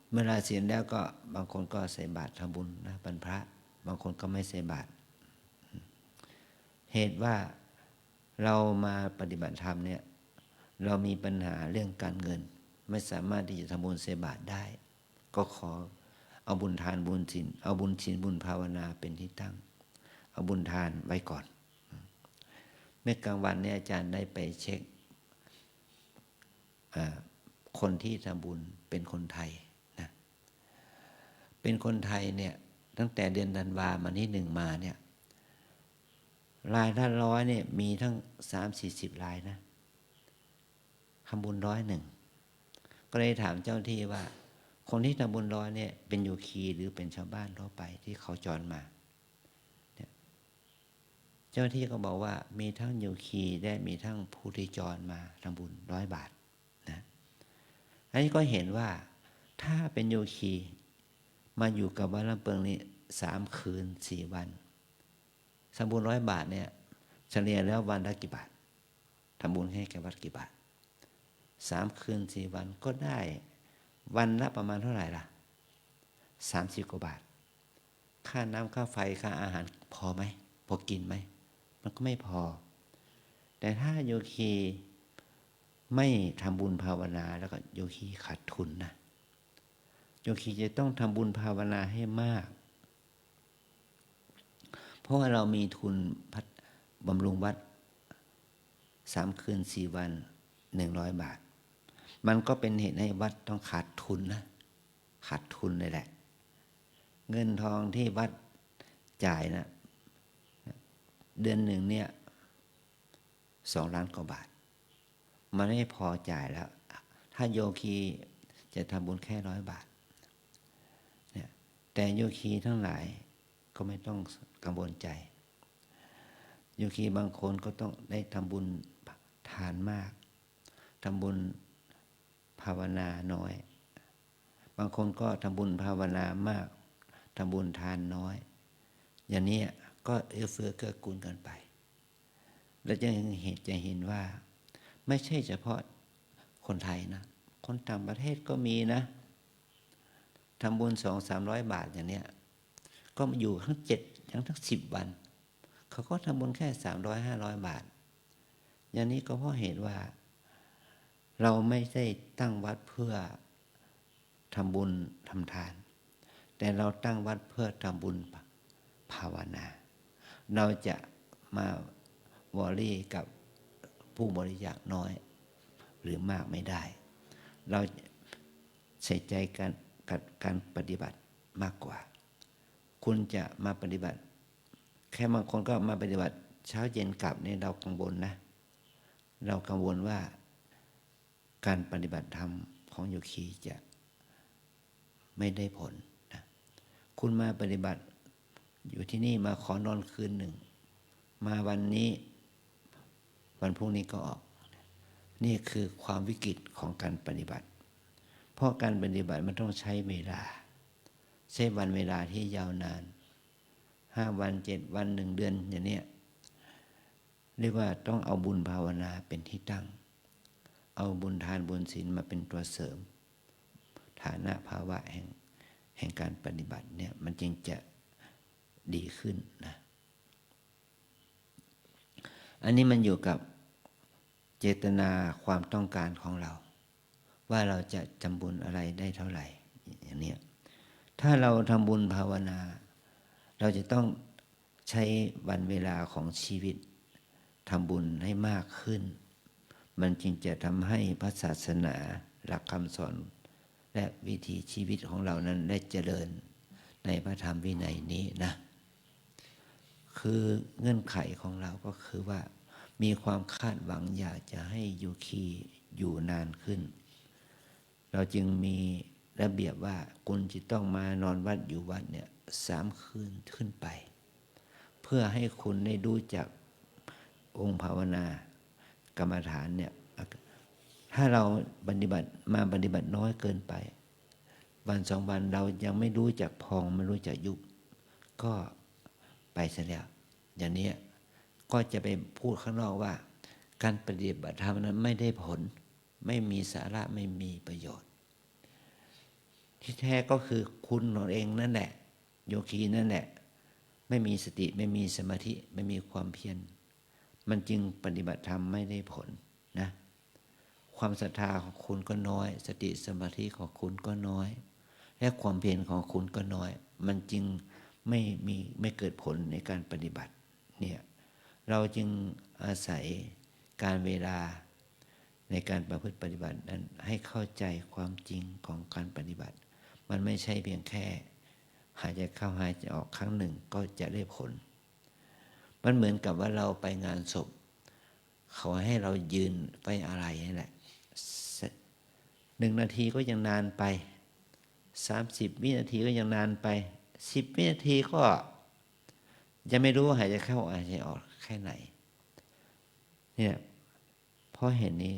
เมื่อลาศีลแล้วก็บางคนก็ใส่บาตรทำบุญนะบรรพระบางคนก็ไม่ใส่บาตรเหตุว่าเรามาปฏิบัติธรรมเนี่ยเรามีปัญหาเรื่องการเงินไม่สามารถที่จะทำบุญใส่บาตรได้ก็ขอเอาบุญทานบุญศีลเอาบุญศีลบุญภาวนาเป็นที่ตั้งเอาบุญทานไว้ก่อนเมื่อกลางวันเนี่ยอาจารย์ได้ไปเช็คคนที่ทำบุญเป็นคนไทยนะเป็นคนไทยเนี่ยตั้งแต่เดือนธันวามาที่1มาเนี่ยรายละ100เนี่ยมีทั้ง30-40รายนะทำบุญ101ก็เลยถามเจ้าที่ว่าคนที่ทำบุญ100เนี่ยเป็นโยคีหรือเป็นชาวบ้านทั่วไปที่เขาจรมาเจ้าที่ก็บอกว่ามีทั้งโยคีและมีทั้งผู้ที่จรมาทำบุญ100 บาทนะอันนี้ก็เห็นว่าถ้าเป็นโยคีมาอยู่กับวัดลำเปิงนี่3 คืน 4 วันทำบุญ100 บาทเนี่ยเฉลี่ยแล้ววันละกี่บาททำบุญให้แก่วัดกี่บาท3 คืน 4 วันก็ได้วันละประมาณเท่าไหร่ล่ะ30 กว่าบาทค่าน้ำค่าไฟค่าอาหารพอไหมพอกินไหมมันก็ไม่พอแต่ถ้าโยคีไม่ทำบุญภาวนาแล้วก็โยคีขาดทุนนะโยคีจะต้องทำบุญภาวนาให้มากเพราะว่าเรามีทุนบำรุงวัด3 คืน 4 วัน100 บาทมันก็เป็นเหตุให้วัดต้องขาดทุนนะขาดทุนเลยแหละเงินทองที่วัดจ่ายนะเดือนหนึ่งเนี่ย2 ล้านกว่าบาทมันไม่พอจ่ายแล้วถ้าโยคีจะทำบุญแค่100 บาทเนี่ยแต่โยคีทั้งหลายก็ไม่ต้องกังวลใจโยคีบางคนก็ต้องได้ทำบุญทานมากทำบุญภาวนาน้อยบางคนก็ทำบุญภาวนามากทำบุญทานน้อยอย่างนี้ก็เอื้อเฟื้อเกื้อกูลกันไปแล้วจะเห็นว่าไม่ใช่เฉพาะคนไทยนะคนต่างประเทศก็มีนะทำบุญ200-300 บาทอย่างเนี้ยก็อยู่ทั้งทั้ง10 วันเขาก็ทำบุญแค่300-500 บาทอย่างนี้ก็เพราะเหตุว่าเราไม่ได้ตั้งวัดเพื่อทำบุญทำทานแต่เราตั้งวัดเพื่อทำบุญภาวนาเราจะมาวอรี่กับผู้บริจาคน้อยหรือมากไม่ได้เราใส่ใจการปฏิบัติมากกว่าคุณจะมาปฏิบัติแค่บางคนก็มาปฏิบัติเช้าเย็นกลับนี่เรากังวลนะเรากังวลว่าการปฏิบัติธรรมของโยคีจะไม่ได้ผลนะคุณมาปฏิบัติอยู่ที่นี่มาขอนอนคืน 1มาวันนี้วันพรุ่งนี้ก็ออกนี่คือความวิกฤตของการปฏิบัติเพราะการปฏิบัติมันต้องใช้เวลาใช้วันเวลาที่ยาวนาน5 วัน 7 วัน 1 เดือนอย่างนี้เรียกว่าต้องเอาบุญภาวนาเป็นที่ตั้งเอาบุญทานบุญศีลมาเป็นตัวเสริมฐานะภาวะแห่งการปฏิบัติเนี่ยมันจึงจะดีขึ้นนะอันนี้มันอยู่กับเจตนาความต้องการของเราว่าเราจะทำบุญอะไรได้เท่าไหร่อย่างนี้ถ้าเราทำบุญภาวนาเราจะต้องใช้วันเวลาของชีวิตทำบุญให้มากขึ้นมันจึงจะทำให้พระศาสนาหลักคำสอนและวิถีชีวิตของเรานั้นได้เจริญในพระธรรมวินัยนี้นะคือเงื่อนไขของเราก็คือว่ามีความคาดหวังอยากจะให้โยคีอยู่นานขึ้นเราจึงมี ระเบียบว่าคุณจะต้องมานอนวัดอยู่วัดเนี่ย3 คืนขึ้นไป เพื่อให้คุณได้รู้จักองค์ภาวนากรรมฐานเนี่ยถ้าเราปฏิบัติน้อยเกินไปวัน2 วันเรายังไม่รู้จักพองไม่รู้จักยุบก็ไปเสียแล้วอย่างนี้ก็จะไปพูดข้างนอกว่าการปฏิบัติธรรมนั้นไม่ได้ผลไม่มีสาระไม่มีประโยชน์ที่แท้ก็คือคุณเองนั่นแหละโยคีนั่นแหละไม่มีสติไม่มีสมาธิไม่มีความเพียรมันจึงปฏิบัติธรรมไม่ได้ผลนะความศรัทธาของคุณก็น้อยสติสมาธิของคุณก็น้อยและความเพียรของคุณก็น้อยมันจึงไม่เกิดผลในการปฏิบัติเนี่ยเราจึงอาศัยการเวลาในการประพฤติปฏิบัตินั้นให้เข้าใจความจริงของการปฏิบัติมันไม่ใช่เพียงแค่หายใจเข้าหายใจออกครั้งหนึ่งก็จะได้ผลมันเหมือนกับว่าเราไปงานศพเขาให้เรายืนไปอะไรนี่แหละ1 นาทีก็ยังนานไป30 วินาทีก็ยังนานไป10 วินาทีก็ยังไม่รู้ว่าหายใจเข้าหายใจออกแค่ไหนเนี่ยเพราะเห็นนี้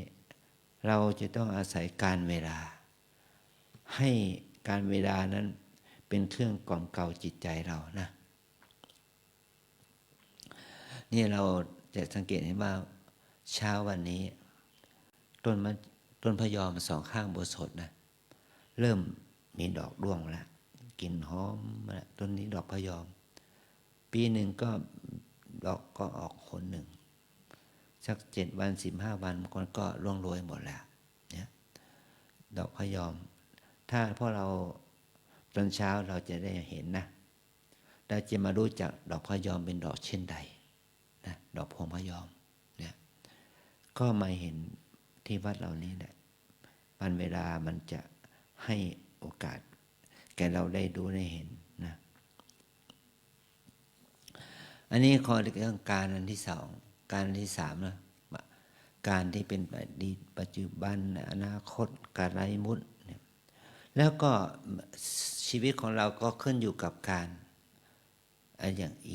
เราจะต้องอาศัยการเวลาให้การเวลานั้นเป็นเครื่องกล่อมเกลาจิตใจเรานะนี่เราจะสังเกตเห็นว่าเช้าวันนี้ต้นพะยอม2 ข้างโบสถ์นะเริ่มมีดอกร่วงแล้วกลิ่นหอมแล้วต้นนี้ดอกพะยอมปีหนึ่งก็ดอกก็ออกหนหนึ่งสัก7 วัน15 วันมันก็ร่วงโรยหมดแล้วเนี่ยดอกพะยอมถ้าพวกเราตอนเช้าเราจะได้เห็นนะเราจะมารู้จักดอกพะยอมเป็นดอกเช่นใดนะดอกพวงพะยอมเนี่ยก็มาเห็นที่วัดเหล่านี้แหละวันเวลามันจะให้โอกาสแก่เราได้ดูได้เห็นนะอันนี้ข้อเรื่องการอันที่2การอันที่3นะการที่เป็นอดีตปัจจุบันอนาคตการไร้มุดแล้วก็ชีวิตของเราก็ขึ้นอยู่กับการอีก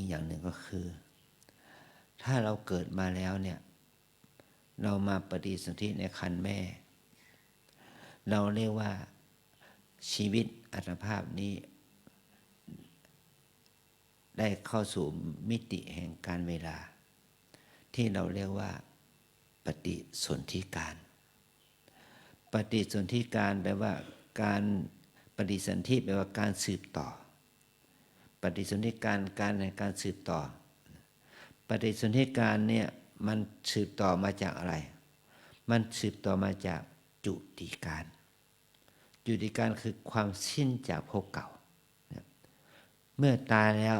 อย่างหนึ่งก็คือถ้าเราเกิดมาแล้วเนี่ยเรามาปฏิสนธิในครรภ์แม่เราเรียกว่าชีวิตอัตภาพนี้ได้เข้าสู่มิติแห่งการเวลาที่เราเรียกว่าปฏิสนธิการปฏิสนธิการแปลว่าการปฏิสนธิแปลว่าการสืบต่อปฏิสนธิการในการสืบต่อปฏิสนธิการเนี่ยมันสืบต่อมาจากอะไรมันสืบต่อมาจากจุติการจุติการคือความสิ้นจากภพเก่าเมื่อตายแล้ว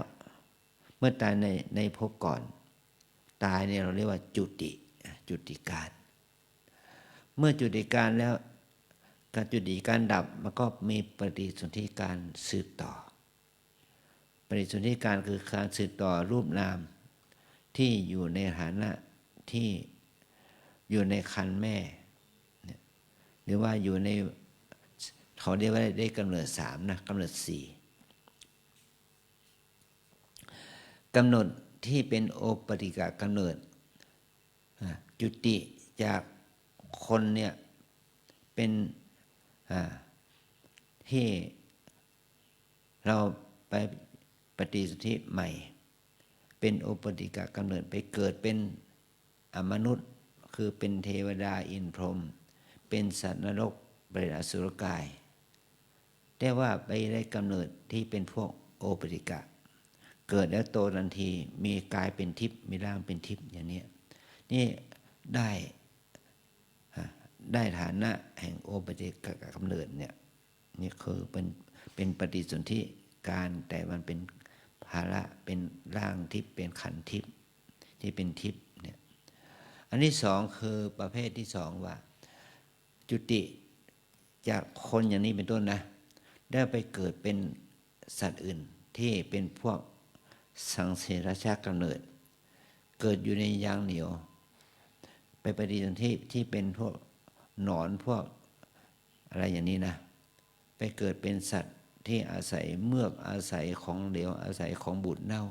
เมื่อตายในภพก่อนตายเนี่ยเราเรียกว่าจุติการเมื่อจุติการแล้วการจุติการดับมันก็มีปฏิสนธิการสืบต่อปฏิสนธิการคือการสืบต่อรูปนามที่อยู่ในฐานะที่อยู่ในครรภ์แม่หรือว่าอยู่ในเขาเรียกว่าได้กำเนิด3นะกำเนิด4กำหนดที่เป็นโอปติกะกำเนิดจุติจากคนเนี่ยเป็นที่เราไปปฏิสนธิใหม่เป็นโอปติกะกำเนิดไปเกิดเป็นมนุษย์คือเป็นเทวดาอินทร์พรหมเป็นสัตว์นรกเปรตอสุรกายแต่ว่าไปได้กำเนิดที่เป็นพวกโอปติกะเกิดแล้วโตทันทีมีกายเป็นทิพย์มีร่างเป็นทิพย์อย่างนี้นี่ได้ฐานะแห่งโอปติกะกำเนิดเนี่ยนี่คือเป็นปฏิสนธิการแต่มันเป็นภาระเป็นร่างทิพย์เป็นขันธ์ทิพย์ที่เป็นทิพย์เนี่ยอันที่2คือประเภทที่2ว่าจุติจากคนอย่างนี้เป็นต้นนะได้ไปเกิดเป็นสัตว์อื่นที่เป็นพวกสังเสรชากำเนิดเกิดอยู่ในยางเหนียวไปปฏิสนธิที่เป็นพวกหนอนพวกอะไรอย่างนี้นะไป ไปเกิดเป็นสัตว์ที่อาศัยเมือกอาศัยของเหลวอาศัยของบูดเน่า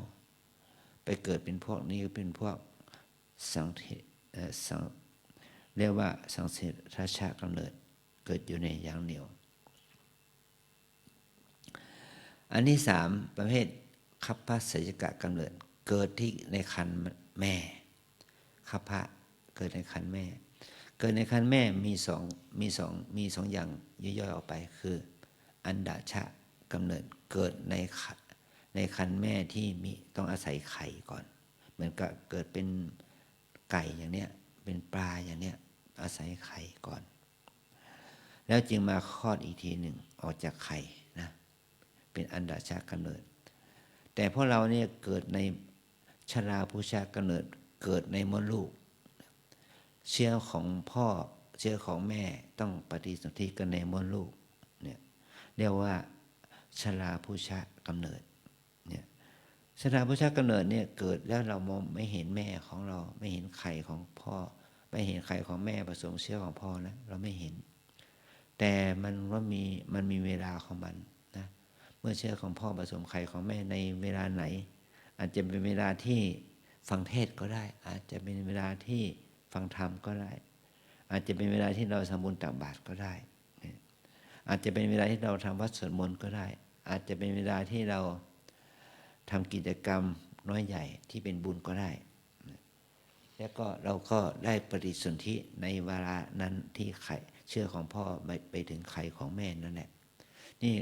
ไปเกิดเป็นพวกนี้เป็นพวกเรียกว่าสังเสทชะกำเนิดเกิดอยู่ในอย่างเหนียวอันที่สามประเภทคัพพะสัจกะกำเนิดเกิดที่ในครรภ์แม่คัพพะเกิดในครรภ์แม่เกิดในครรภ์แม่มีสองอย่างย่อยๆออกไปคืออันดาชะกำเนิดเกิดในครรภ์แม่ที่มีต้องอาศัยไข่ก่อนเหมือนกับเกิดเป็นไก่อย่างเนี้ยเป็นปลาอย่างเนี้ยอาศัยไข่ก่อนแล้วจึงมาคลอดอีกทีหนึ่งออกจากไข่นะเป็นอันดาชะกำเนิดแต่พวกเราเนี่ยเกิดในชราพุชะกำเนิดเกิดในมดลูกเชื้อของพ่อเชื้อของแม่ต้องปฏิสนธิกันในมดลูกเนี่ยเรียกว่าชราพุชะกำเนิดเนี่ยชราพุชะกำเนิดเนี่ยเกิดแล้วเรามองไม่เห็นแม่ของเราไม่เห็นไข่ของพ่อไม่เห็นไข่ของแม่ผสมเชื้อของพ่อนะเราไม่เห็นแต่มันมีเวลาของมันนะเมื่อเชื้อของพ่อผสมไข่ของแม่ในเวลาไหนอาจจะเป็นเวลาที่ฟังเทศก็ได้อาจจะเป็นเวลาที่ฟังธรรมก็ได้อาจจะเป็นเวลาที่เราทำบุญตักบาตรก็ได้อาจจะเป็นเวลาที่เราทำวัดสวดมนต์ก็ได้อาจจะเป็นเวลาที่เราทำกิจกรรมน้อยใหญ่ที่เป็นบุญก็ได้แล้วก็เราก็ได้ปฏิสนธิในเวลานั้นที่ไข่เชื้อของพ่อไปถึงไข่ของแม่นั่นแหละนี่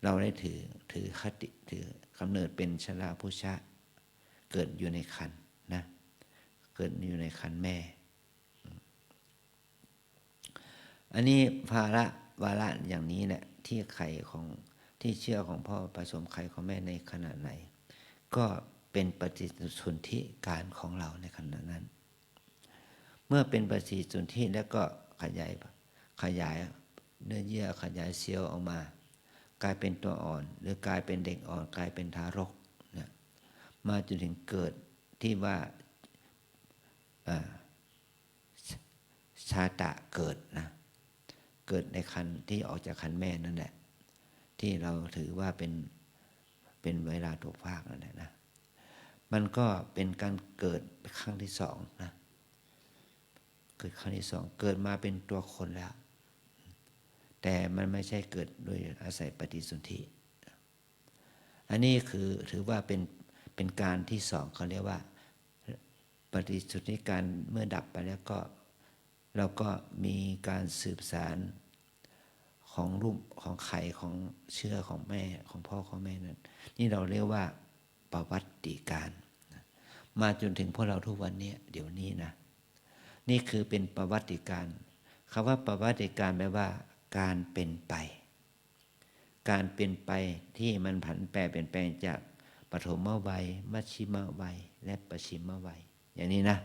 เราได้ถือคติถือกำเนิดเป็นชราพุชะเกิดอยู่ในครรภ์นะเกิดอยู่ในครรภ์แม่อันนี้วาระอย่างนี้แหละที่ไข่ของที่เชื้อของพ่อผสมไข่ของแม่ในขณะไหนก็เป็นปฏิสนธิการของเราในขณะนั้นเมื่อเป็นปฏิสนธิแล้วก็ขยายเนื้อเยื่อขยายเซลล์ออกมากลายเป็นตัวอ่อนหรือกลายเป็นเด็กอ่อนกลายเป็นทารกนะมาจนถึงเกิดที่ว่าชาตะเกิดนะเกิดในครรภ์ที่ออกจากครรภ์แม่นั่นแหละที่เราถือว่าเป็นเวลาตกฟากนั่นแหละนะมันก็เป็นการเกิดครั้งที่สองนะเกิดครั้งที่สองเกิดมาเป็นตัวคนแล้วแต่มันไม่ใช่เกิดโดยอาศัยปฏิสนธิอันนี้คือถือว่าเป็นการที่สองเขาเรียกว่าปฏิสนธิการเมื่อดับไปแล้วก็เราก็มีการสืบสารของรูปของไข่ของเชื้อของแม่ของพ่อของแม่นั้นนี่เราเรียกว่าประวัติการมาจนถึงพวกเราทุกวันนี้เดี๋ยวนี้นะนี่คือเป็นประวัติการคำว่าประวัติการแปลว่าการเป็นไปการเป็นไปที่มันผันแปรเปลี่ยนแปลงจากปฐมวัยมัชชิมวัยและปัจฉิมวัยอย่างนี้นะ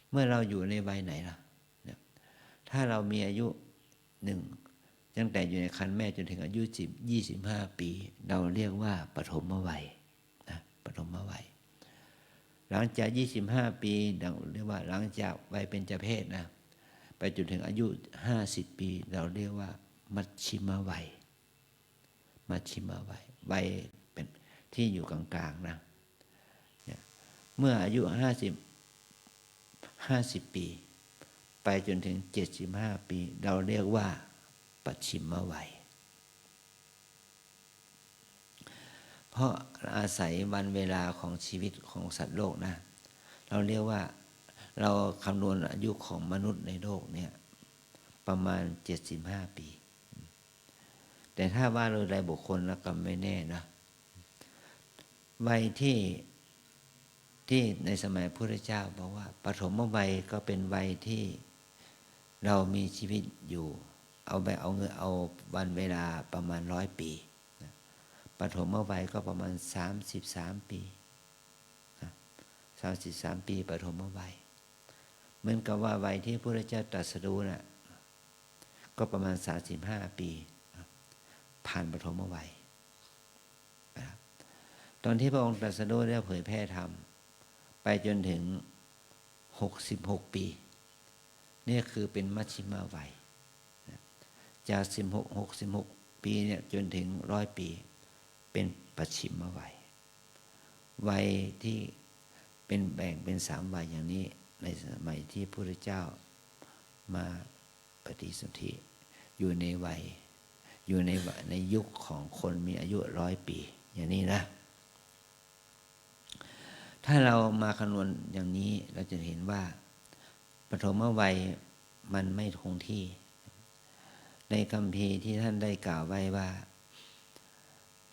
เมื่อเราอยู่ในวัยไหนล่ะถ้าเรามีอายุตั้งแต่อยู่ในครรภ์แม่จนถึงอายุ25 ปีเราเรียกว่าปฐมวัยนะปฐมวัยหลังจาก25 ปีเราเรียกว่าหลังจากวัยเบญจเพสนะไปจนถึงอายุ50 ปีเราเรียกว่ามัชชิมวัยมัชชิมวัยวัยเป็นที่อยู่กลางๆนะเมื่ออายุ50 ปีไปจนถึง75 ปีเราเรียกว่าปัจฉิมวัยเพราะอาศัยวันเวลาของชีวิตของสัตว์โลกนะเราเรียกว่าเราคำนวณอายุของมนุษย์ในโลกเนี่ยประมาณ75 ปีแต่ถ้าว่าโดยรายบุคคลแล้วก็ไม่แน่นะวัยที่ในสมัยพระพุทธเจ้าบอกว่าปฐมวัยก็เป็นวัยที่เรามีชีวิตอยู่เอาวันเวลาประมาณ100 ปีปฐมวัยก็ประมาณ33 ปี33 ปีปฐมวัยเหมือนกับว่าวัยที่พระพุทธเจ้าตรัสรู้น่ะก็ประมาณ35 ปีผ่านปฐมวัยตอนที่พระองค์ตรัสรู้แล้วเผยแพร่ธรรมไปจนถึง66 ปีนี่คือเป็นมัชชิมวัยจาก66 ปีเนี่ยจนถึง100 ปีเป็นปัจฉิมวัยวัยที่เป็นแบ่งเป็น3 วัยอย่างนี้ในสมัยที่พระพุทธเจ้ามาปฏิสนธิอยู่ในวัยอยู่ในยุคของคนมีอายุ100 ปีอย่างนี้นะถ้าเรามาคำนวณอย่างนี้เราจะเห็นว่าปฐมวัยมันไม่คงที่ในคัมภีร์ที่ท่านได้กล่าวไว้ว่า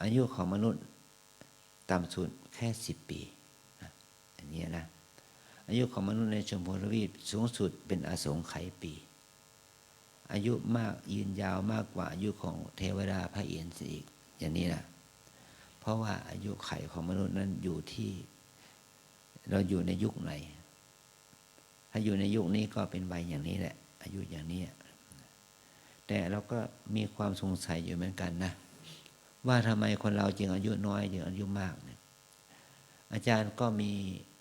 อายุของมนุษย์ต่ำสุดแค่10 ปีอันนี้นะอายุของมนุษย์ในชมพูทวีปสูงสุดเป็นอสงไขยปีอายุมากยืนยาวมากกว่าอายุของเทวดาพระอินทร์อีกอย่างนี้นะเพราะว่าอายุไขของมนุษย์นั้นอยู่ที่เราอยู่ในยุคไหนถ้าอยู่ในยุคนี้ก็เป็นวัยอย่างนี้แหละอายุอย่างนี้แต่เราก็มีความสงสัยอยู่เหมือนกันนะว่าทำไมคนเราจึงอายุน้อยจึงอายุมากเนี่ยอาจารย์ก็มี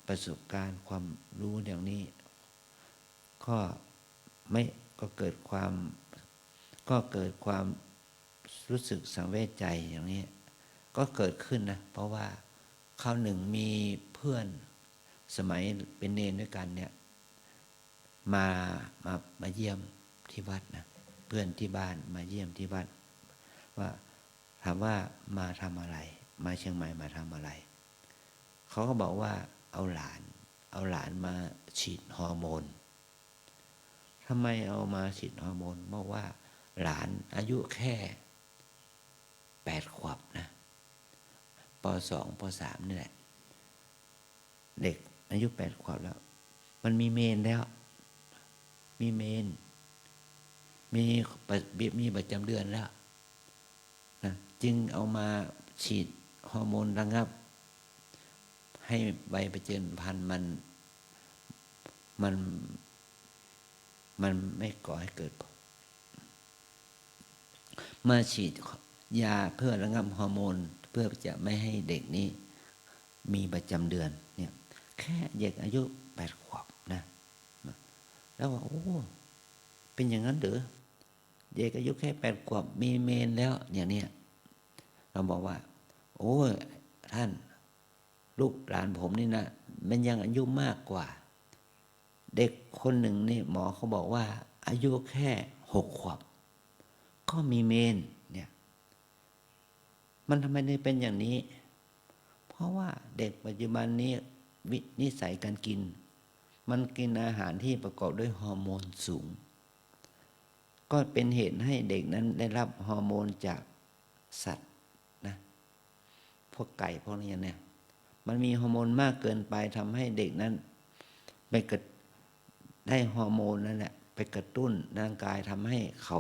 ประสบการณ์ความรู้อย่างนี้ก็เกิดความรู้สึกสังเวชใจอย่างนี้ก็เกิดขึ้นนะเพราะว่าคราวหนึ่งมีเพื่อนสมัยเป็นเนรด้วยกันเนี่ยมาเยี่ยมที่วัดนะเพื่อนที่บ้านมาเยี่ยมที่วัดว่าถามว่ามาทำอะไรมาเชียงใหม่มาทำอะไรเขาก็บอกว่าเอาหลานมาฉีดฮอร์โมนทำไมเอามาฉีดฮอร์โมนเพราะว่าหลานอายุแค่8 ขวบนะป.2 ป.3 นี่แหละเด็กอายุ8 ขวบแล้วมันมีเมนแล้วมีเมนมีประจำเดือนแล้วนะจึงเอามาฉีดฮอร์โมนระงับให้ใบประจำพันธุ์มันไม่ก่อให้เกิดมาฉีดยาเพื่อระงับฮอร์โมนเพื่อจะไม่ให้เด็กนี้มีประจำเดือนเนี่ยแค่เด็กอายุ8 ขวบนะแล้วว่าโอ้เป็นอย่างนั้นหรือเด็กอายุแค่8 ขวบมีเมนแล้วอย่างนี้เราบอกว่าโอ้ท่านลูกหลานผมนี่นะมันยังอายุมากกว่าเด็กคนหนึ่งนี่หมอเขาบอกว่าอายุแค่6 ขวบก็มีเมนเนี่ยมันทำไมได้เป็นอย่างนี้เพราะว่าเด็กปัจจุบันนี้นิสัยการกินมันกินอาหารที่ประกอบด้วยฮอร์โมนสูงก็เป็นเหตุให้เด็กนั้นได้รับฮอร์โมนจากสัตว์นะพวกไก่พวกนี้เนี่ยมันมีฮอร์โมนมากเกินไปทำให้เด็กนั้นไปได้ฮอร์โมนนั่นแหละไปกระตุ้นร่างกายทำให้เขา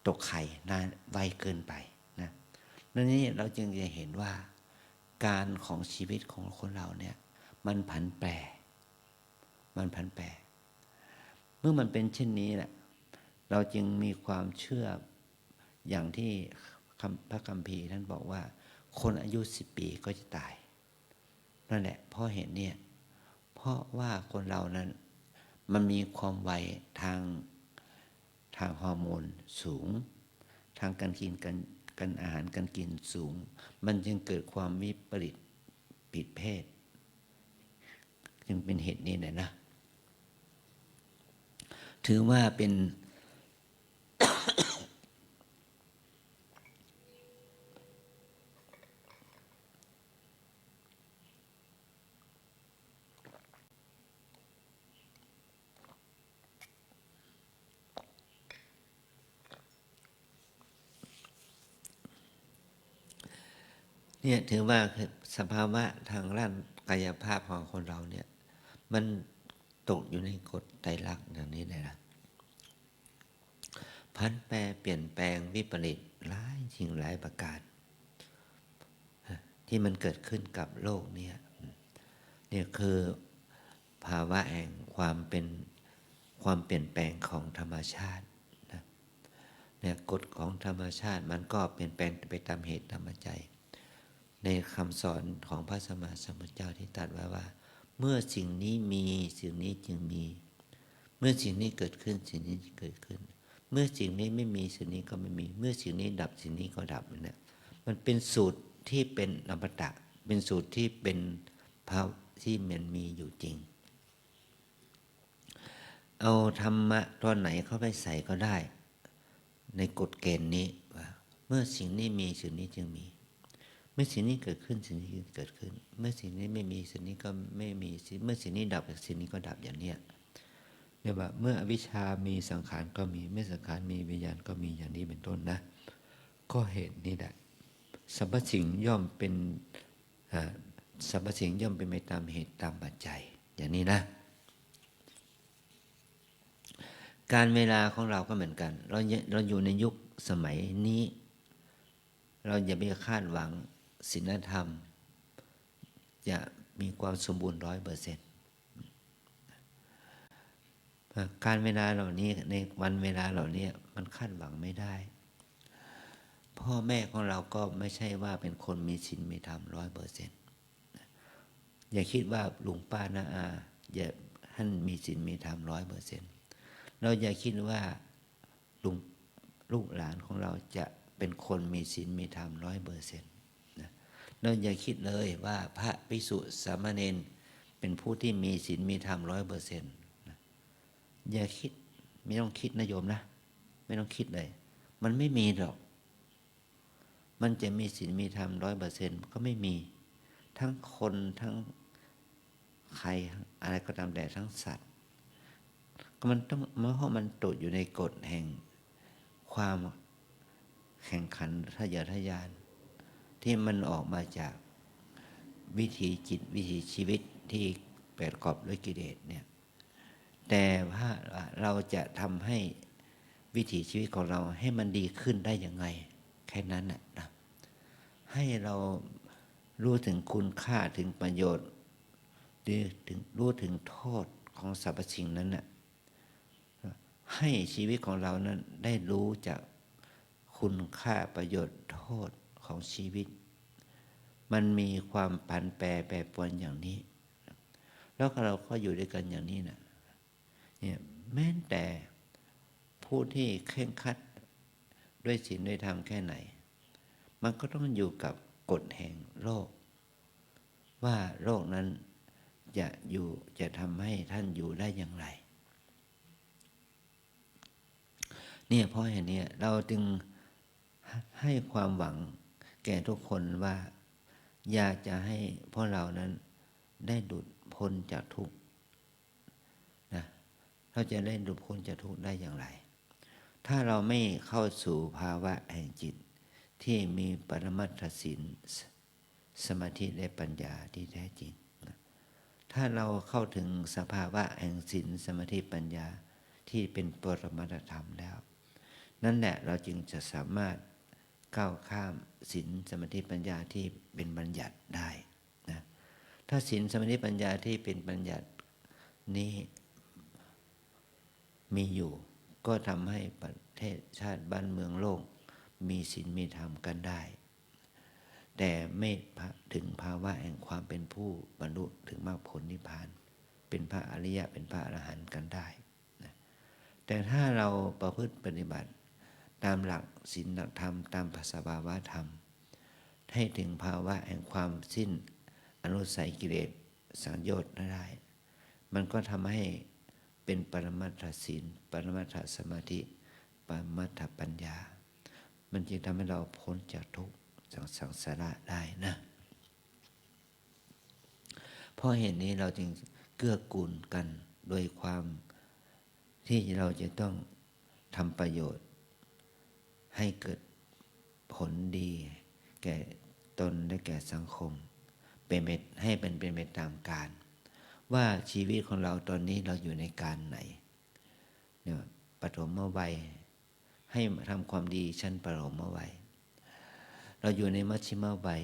ตกไข่นานไวเกินไปนะนั่นนี่เราจึงจะเห็นว่าการของชีวิตของคนเราเนี่ยมันผันแปรเมื่อมันเป็นเช่นนี้แหละเราจึงมีความเชื่ออย่างที่พระคัมภีร์ท่านบอกว่าคนอายุ10 ปีก็จะตายนั่นแหละเพราะเห็นเนี่ยเพราะว่าคนเรานั้นมันมีความไวทางฮอร์โมนสูงทางการกินกันอาหารการกินสูงมันจึงเกิดความวิปริตผิดเพศจึงเป็นเหตุนี้นะถือว่าเป็น เนี่ยถือว่าสภาวะทางร่างกายภาพของคนเราเนี่ยมันตกอยู่ในกฎไตรลักษณ์อย่างนี้เลยนะพันแปรเปลี่ยนแปลงวิปริตหลายสิ่งหลายประการที่มันเกิดขึ้นกับโลกเนี่ยคือภาวะแห่งความเปลี่ยนแปลงของธรรมชาตินะเนี่ยกฎของธรรมชาติมันก็เปลี่ยนแปลงไปตามเหตุตามปัจจัยในคำสอนของพระสัมมาสัมพุทธเจ้าที่ตรัสไว้ว่าเมื่อสิ่งนี้มีสิ่งนี้จึงมีเมื่อสิ่งนี้เกิดขึ้นสิ่งนี้เกิดขึ้น เมื่อสิ่งนี้ไม่มีสิ่งนี้ก็ไม่มีเมื่อสิ่งนี้ดับสิ่งนี้ก็ดับเนี่ยมันเป็นสูตรที่เป็นอมตะเป็นสูตรที่เป็นภาวะที่มันมีอยู่จริงเอาธรรมะตอนไหนเข้าไปใส่ก็ได้ในกฎเกณฑ์นี้ว่าเมื่อสิ่งนี้มีสิ่งนี้จึงมีเมื่อสิ่งนี้เกิดขึ้นสิ่งนี้เกิดขึ้นเมื่อสิ่งนี้ไม่มีสิ่งนี้ก็ไม่มีเมื่อสิ่งนี้ดับสิ่งนี้ก็ดับอย่างเนี้ยเรียกว่าเมื่ออวิชชามีสังขารก็มีเมื่อสังขารมีวิญญาณก็มีอย่างนี้เป็นต้นนะก็เหตุนี้แหละสรรพสิ่งย่อมเป็นสรรพสิ่งย่อมเป็นไปตามเหตุตามปัจจัยอย่างนี้นะการเวลาของเราก็เหมือนกันเราอยู่ในยุคสมัยนี้เราอย่าไปคาดหวังศีลธรรมจะมีความสมบูรณ์ 100%การเวลาเหล่านี้ในวันเวลาเหล่านี้มันคาดหวังไม่ได้พ่อแม่ของเราก็ไม่ใช่ว่าเป็นคนมีศีลมีธรรม 100%อย่าคิดว่าลุงป้าน้าอาอย่าท่านมีศีลมีธรรม 100%เราอย่าคิดว่าลูกหลานของเราจะเป็นคนมีศีลมีธรรม 100%นะเราอย่าคิดเลยว่าพระภิกษุสามเณรเป็นผู้ที่มีศีลมีธรรม 100%นะอย่าคิดไม่ต้องคิดนะโยมนะไม่ต้องคิดเลยมันไม่มีหรอกมันจะมีศีลมีธรรม 100% ก็ไม่มีทั้งคนทั้งใครอะไรก็ตามแต่ทั้งสัตว์มันต้องเพราะมันตกอยู่ในกฎแห่งความแข่งขันทะเยอทะยานที่มันออกมาจากวิถีจิตวิถีชีวิตที่ประกอบด้วยกิเลสเนี่ยแต่ว่าเราจะทำให้วิถีชีวิตของเราให้มันดีขึ้นได้ยังไงแค่นั้นนะให้เรารู้ถึงคุณค่าถึงประโยชน์รู้ถึงโทษของสรรพสิ่งนั้นน่ะให้ชีวิตของเรานั้นได้รู้จากคุณค่าประโยชน์โทษของชีวิตมันมีความผันแปรแปรปรวนอย่างนี้แล้วเราก็อยู่ด้วยกันอย่างนี้นะเนี่ยแม้แต่ผู้ที่เคร่งครัดด้วยศีลด้วยธรรมแค่ไหนมันก็ต้องอยู่กับกฎแห่งโลกว่าโลกนั้นจะทำให้ท่านอยู่ได้อย่างไรเนี่ยเพราะเหตุนี้เราจึงให้ความหวังแก่ทุกคนว่าอยากจะให้พวกเรานั้นได้หลุดพ้นจากทุกข์นะเราจะได้หลุดพ้นจากทุกข์ได้อย่างไรถ้าเราไม่เข้าสู่ภาวะแห่งจิตที่มีปรมัตถศีลสมาธิและปัญญาที่แท้จริงถ้าเราเข้าถึงสภาวะแห่งศีลสมาธิปัญญาที่เป็นปรมัตถธรรมแล้วนั่นแหละเราจึงจะสามารถก้าวข้ามศีลสมาธิปัญญาที่เป็นบัญญัติได้นะถ้าศีลสมาธิปัญญาที่เป็นบัญญัตินี้มีอยู่ก็ทำให้ประเทศชาติบ้านเมืองโลกมีศีลมีธรรมกันได้แต่ไม่ถึงภาวะแห่งความเป็นผู้บรรลุถึงมรรคผลนิพพานเป็นพระอริยะเป็นพระอรหันต์กันได้นะแต่ถ้าเราประพฤติปฏิบัติตามหลักศีลหลักธรรมตามสภาวะธรรมให้ถึงภาวะแห่งความสิ้นอนุสัยกิเลสสังโยชน์ได้มันก็ทำให้เป็นปรมัตถศีลปรมัตถสมาธิปรมัตถปัญญามันจึงทำให้เราพ้นจากทุกข์สังสาระได้นะเพราะเหตุนี้เราจึงเกื้อกูลกันโดยความที่เราจะต้องทำประโยชน์ให้เกิดผลดีแก่ตนและแก่สังคมให้เป็นไปตามกาลว่าชีวิตของเราตอนนี้เราอยู่ในการไหนเนี่ยปฐมวัยให้ทำความดีชั้นปฐมวัยเราอยู่ในมัชฌิมวัย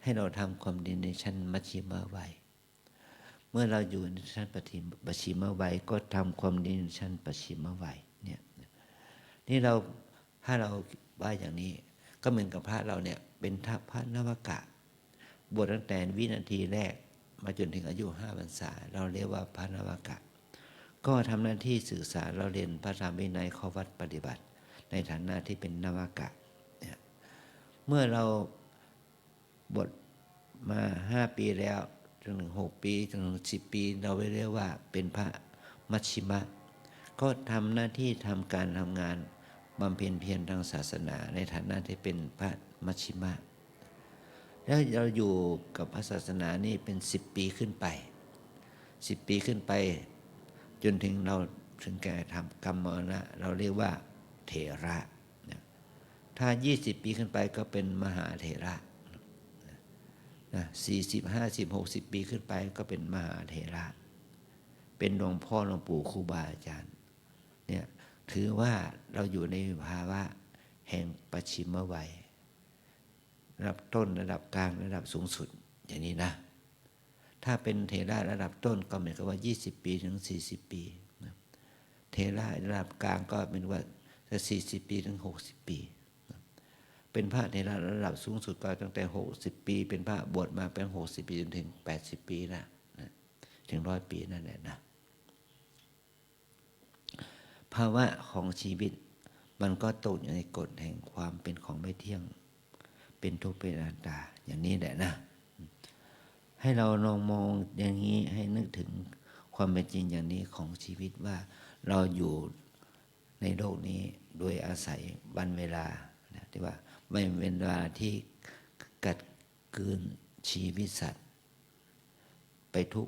ให้เราทำความดีในชั้นมัชฌิมวัยเมื่อเราอยู่ในชั้นปัจฉิมวัยก็ทำความดีในชั้นปัจฉิมวัยเนี่ยนี่ถ้าเราว่าอย่างนี้ก็เหมือนกับพระเราเนี่ยเป็นพระนวกะบวชตั้งแต่วินาทีแรกมาจนถึงอายุ5 พรรษาเราเรียกว่าพระนวกะ ก็ทำหน้าที่ศึกษาเราเรียนพระธรรมวินัยข้อวัดปฏิบัติ ในฐานะที่เป็นนวากะเนี่ยเมื่อเราบทมา5 ปีแล้วจนถึง6 ปีจนถึง10 ปีเราเรียกว่าเป็นพระมัชชิมะก็ทำหน้าที่ทำการทำงานบำเพ็ญเพียรทางศาสนาในฐานะที่เป็นพระมัชชิมะแล้วเราอยู่กับพระศาสนานี่เป็น10 ปีขึ้นไป10 ปีขึ้นไปจนถึงเราถึงแก่ทำกรรมมรณะเราเรียกว่าเถระถ้า20 ปีขึ้นไปก็เป็นมหาเถระ40 50 60 ปีขึ้นไปก็เป็นมหาเถระเป็นหลวงพ่อหลวงปู่ครูบาอาจารย์เนี่ยถือว่าเราอยู่ในภาวะแห่งปัจฉิมวัยระดับต้นระดับกลางระดับสูงสุดอย่างนี้นะถ้าเป็นเถระระดับต้นก็หมายความว่า20 ปีถึง40 ปีเถระระดับกลางก็เป็นว่า40 ปีถึง60 ปีเป็นพระเถระระดับสูงสุดก็ตั้งแต่60 ปีเป็นพระบวชมาเป็น60 ปีจนถึง80 ปีนะถึง100 ปีนั่นแหละนะภาวะของชีวิตมันก็ตกอยู่ในกฎแห่งความเป็นของไม่เที่ยงเป็นทุกข์เป็นอนัตตาอย่างนี้แหละนะให้เราลองมองอย่างนี้ให้นึกถึงความเป็นจริงอย่างนี้ของชีวิตว่าเราอยู่ในโลกนี้โดยอาศัยวันเวลาที่ว่าไม่เป็นเวลาที่กัดกืนชีวิตสัตว์ไปทุก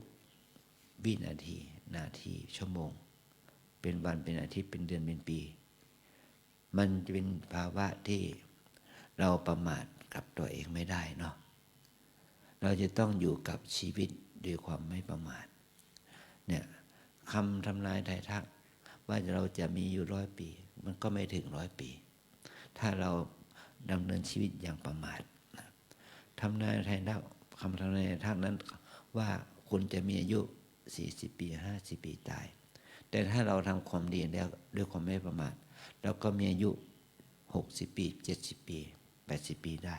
วินาทีนาทีชั่วโมงเป็นวันเป็นอาทิตย์เป็นเดือนเป็นปีมันจะเป็นภาวะที่เราประมาทกับตัวเองไม่ได้เนาะเราจะต้องอยู่กับชีวิตด้วยความไม่ประมาทเนี่ยคำทำนายทายทักว่าเราจะมีอยู่100 ปีมันก็ไม่ถึง100 ปีถ้าเราดำเนินชีวิตอย่างประมาททำนายทายทักคำทำนายทายทักนั้นว่าคุณจะมีอายุ40 ปี50 ปีตายแต่ถ้าเราทำความดีแล้วด้วยความไม่ประมาทเราก็มีอายุ60 ปี70 ปี80 ปีได้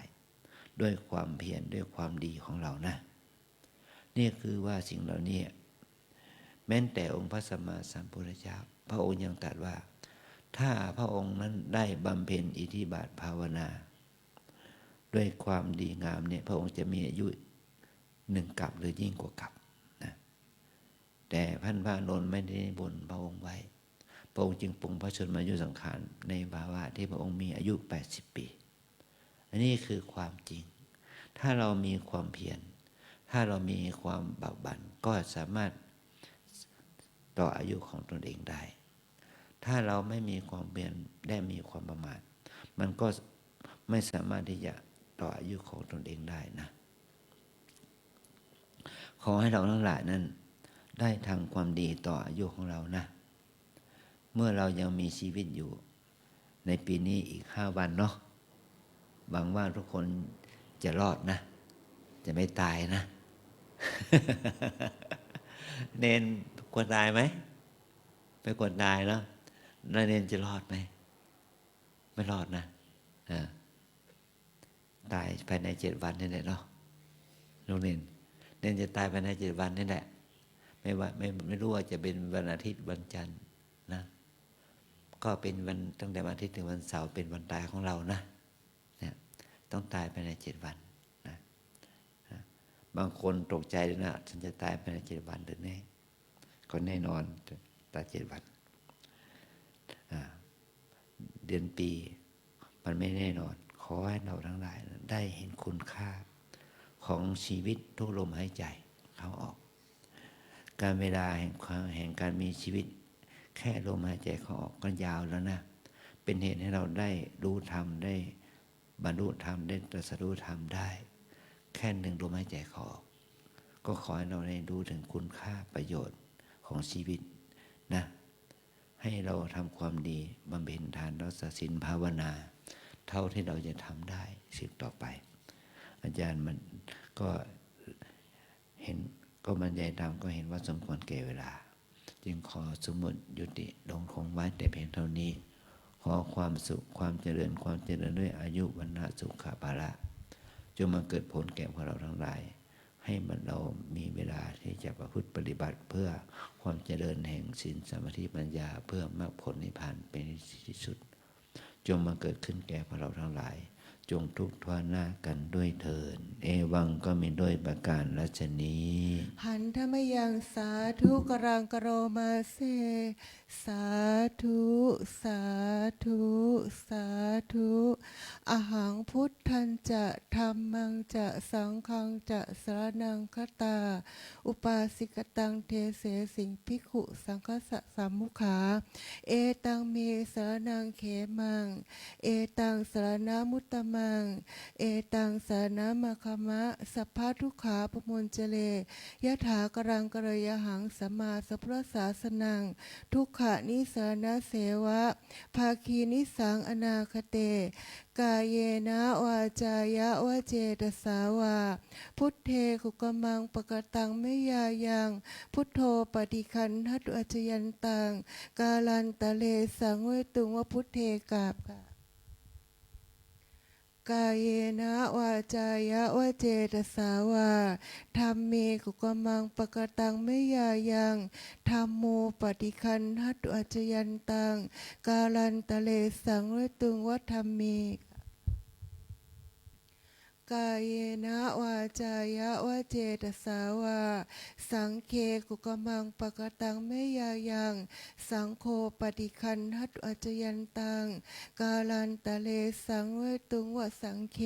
ด้วยความเพียรด้วยความดีของเรานะนี่คือว่าสิ่งเหล่านี้แม้แต่องค์พระสัมมาสัมพุทธเจ้าพระองค์ยังตรัสว่าถ้าพระองค์นั้นได้บำเพ็ญอิทธิบาทภาวนาด้วยความดีงามเนี่ยพระองค์จะมีอายุ1 กัปหรือยิ่งกว่ากัปนะแต่พระอานนท์ไม่ได้บนพระองค์ไว้พระองค์จึงปรงพระชนมายุสังขารในภาวะที่พระองค์มีอายุ80 ปีอันนี้คือความจริงถ้าเรามีความเพียรถ้าเรามีความบากบั่นก็สามารถต่ออายุของตนเองได้ถ้าเราไม่มีความเพียรได้มีความประมาทมันก็ไม่สามารถที่จะต่ออายุของตนเองได้นะขอให้เราทั้งหลายนั้นได้ทำความดีต่ออายุของเรานะเมื่อเรายังมีชีวิตอยู่ในปีนี้อีก5 วันเนาะหวังว่าทุกคนจะรอดนะจะไม่ตายนะ เนนกลัวตายไหมไม่กลัวตายเนาะแล้วเนนจะรอดไหมไม่รอดนะตายภายใน7 วันนี่แหละเนาะลูกเนนจะตายภายใน7 วันนี่แหละไม่รู้ว่าจะเป็นวันอาทิตย์วันจันทร์นะก็เป็นวันตั้งแต่วันอาทิตย์ถึงวันเสาร์เป็นวันตายของเรานะเนี่ยต้องตายภายใน7 วันนะบางคนตกใจเลยนะฉันจะตายภายใน7 วันหรือไงก็แน่นอนตาย7 วันเดือนปีมันไม่แน่นอนขอให้เราทั้งหลายได้เห็นคุณค่าของชีวิตทุกลมหายใจเข้าออกการเวลาแห่งการมีชีวิตแค่ลมหายใจเข้าออกก็ยาวแล้วนะเป็นเหตุให้เราได้รู้ธรรมได้บรรลุธรรมได้ตรัสรู้ธรรมได้แค่1 ลมหายใจเข้าออกก็ขอให้เราได้รู้ถึงคุณค่าประโยชน์ของชีวิตนะให้เราทำความดีบำเพ็ญทานรักษาศีลภาวนาเท่าที่เราจะทำได้สืบต่อไปอาจารย์มันก็เห็นก็บรรยายธรรมก็เห็นว่าสมควรแก่เวลาจึงขอสมมุติยุติลงคงไว้แต่เพียงเท่านี้ขอความสุขความเจริญด้วยอายุวรรณะสุขภาละจงมาเกิดผลแก่พวกเราทั้งหลายให้ ให้มันเรามีเวลาที่จะประพฤติปฏิบัติเพื่อความเจริญแห่งศีลสมาธิปัญญาเพื่อมรรคผลนิพพานเป็นที่สุดจงมาเกิดขึ้นแก่พวกเราทั้งหลายจงทุกข์ทวนหน้ากันด้วยเถิดเอวังก็มีด้วยประการราชนี้ หันธรรมยังสาธุกรังกโรมาเซสาธุสาธุสาธุอหังพุทธันจะธัมมังจะสังฆังจะสรณังคตาอุปาสิกตังเทเสสิงภิกขุสังฆสสามุขาเอตังเมสรณังเขมังเอตังสรณมุตตมังเอตังสรณมะคะมะสัพพะทุกขาปมุญเจเลยะถากรังกระยะหังสัมมาสัพพุทธศาสนังทุกขะนิสรณเสวะภาคีนิสังอนาคเตกายเยนะวาจายะวะเจตสาวาพุทเทขุกมังปะกตังเมยายังพุทโธปฏิคันทัตุอัจจยันตังกาลันตะเลสังเวตุงวะพุทเทกาบค่ะกายเยนะวาจายะวะเจตสาวาธัมเมกุกมังปะกตังเมยายังธัมโมปฏิคันทัตุอัจจยันตังกาลันตะเลสังเวตุงวะธัมเมกายเยนะวาจายะวะเจตสาวาสังเคกุกมังปะกตังเมยายังสังโฆปฏิคันทัตุอัจจยันตังกาลันตะเลสังเวตุงวะสังเค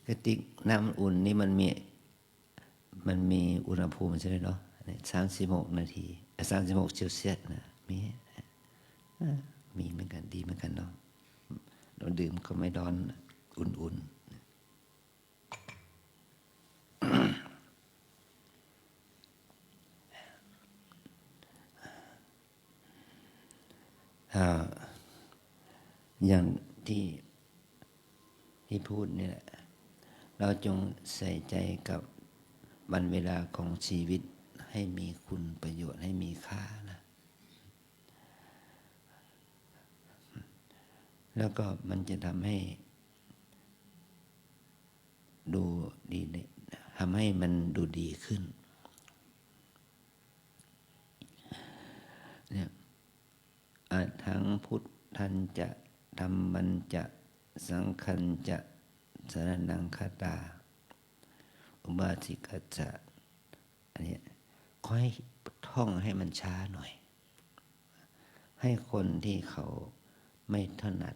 กระติกน้ำอุ่นนี่มันมีอุณหภูมิใช่ไหมเนาะ36 นาที36 เซลเซียสนะมีเหมือนกันดีเหมือนกันเนาะเราดื่มก็ไม่ร้อนอุ่นๆอย่างที่พูดเนี่ยเราจงใส่ใจกับวันเวลาของชีวิตให้มีคุณประโยชน์ให้มีค่านะแล้วก็มันจะทำให้ดูดีทำให้มันดูดีขึ้นเนี่ยทั้งพุทธันจะธัมมันจะสังฆันจะสรณังคตาอุบาสิกะจะอันนี้ขอให้ท่องให้มันช้าหน่อยให้คนที่เขาไม่ถนัด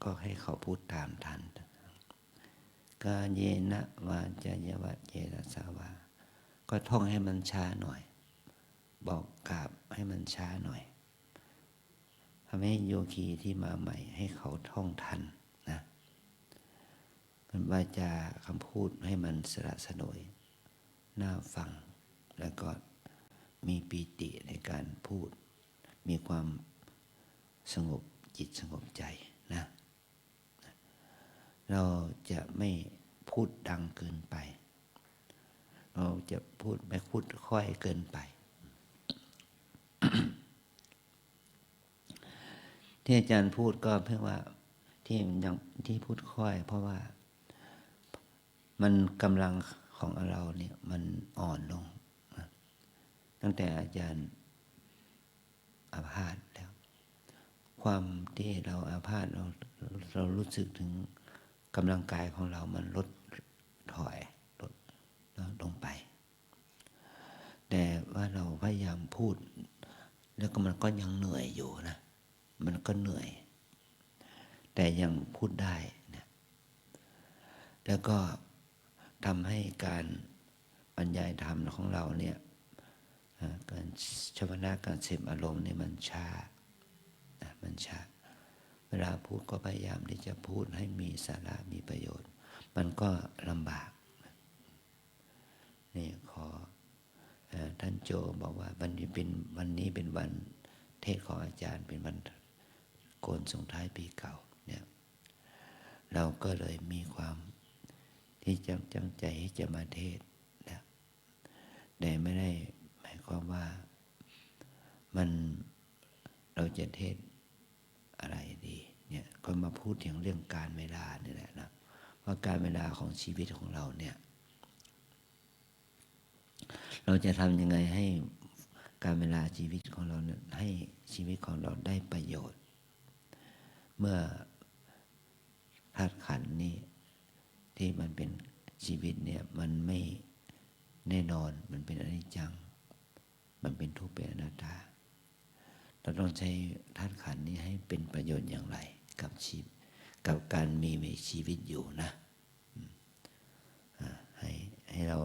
ก็ให้เขาพูดตามทันกาเยนะวาจายวะเจตสาวาก็ท่องให้มันช้าหน่อยบอกกราบให้มันช้าหน่อยทำให้โยคีที่มาใหม่ให้เขาท่องทันนะมันวาจาคำพูดให้มันสละสลวยน่าฟังแล้วก็มีปีติในการพูดมีความสงบจิตสงบใจนะเราจะไม่พูดดังเกินไปเราจะพูดไม่พูดค่อยเกินไป ที่อาจารย์พูดก็เพื่อว่าที่พูดค่อยเพราะว่ามันกำลังของเราเนี่ยมันอ่อนลงตั้งแต่อาจารย์อาพาธแล้วความที่เราอาพาธเรารู้สึกถึงกำลังกายของเรามันลดถอยลดลงไปแต่ว่าเราพยายามพูดแล้วก็มันก็ยังเหนื่อยอยู่นะมันก็เหนื่อยแต่ยังพูดได้นะแล้วก็ทำให้การบรรยายธรรมของเราเนี่ยการชวนาการเสพอารมณ์เนี่ยมันช้ามันช้าเวลาพูดก็พยายามที่จะพูดให้มีสาระมีประโยชน์มันก็ลำบากนี่ขอท่านโจบอกว่าวันนี้เป็นวันเทศของอาจารย์เป็นวันโกนส่งท้ายปีเก่าเนี่ยเราก็เลยมีความที่จังใจที่จะมาเทศนะ แต่ไม่ได้หมายความว่ามันเราจะเทศอะไรดีเนี่ยก็มาพูดถึงเรื่องการเวลานี่แหละนะว่าการเวลาของชีวิตของเราเนี่ยเราจะทำยังไงให้การเวลาชีวิตของเราเนี่ยให้ชีวิตของเราได้ประโยชน์เมื่อธาตุขันธ์นี้ที่มันเป็นชีวิตเนี่ยมันไม่แน่นอนมันเป็นอนิจจังมันเป็นทุกข์เป็นอนัตตาเราต้องใช้ธาตุขันธ์นี้ให้เป็นประโยชน์อย่างไรกับชีวิตกับการมีชีวิตอยู่นะให้เรา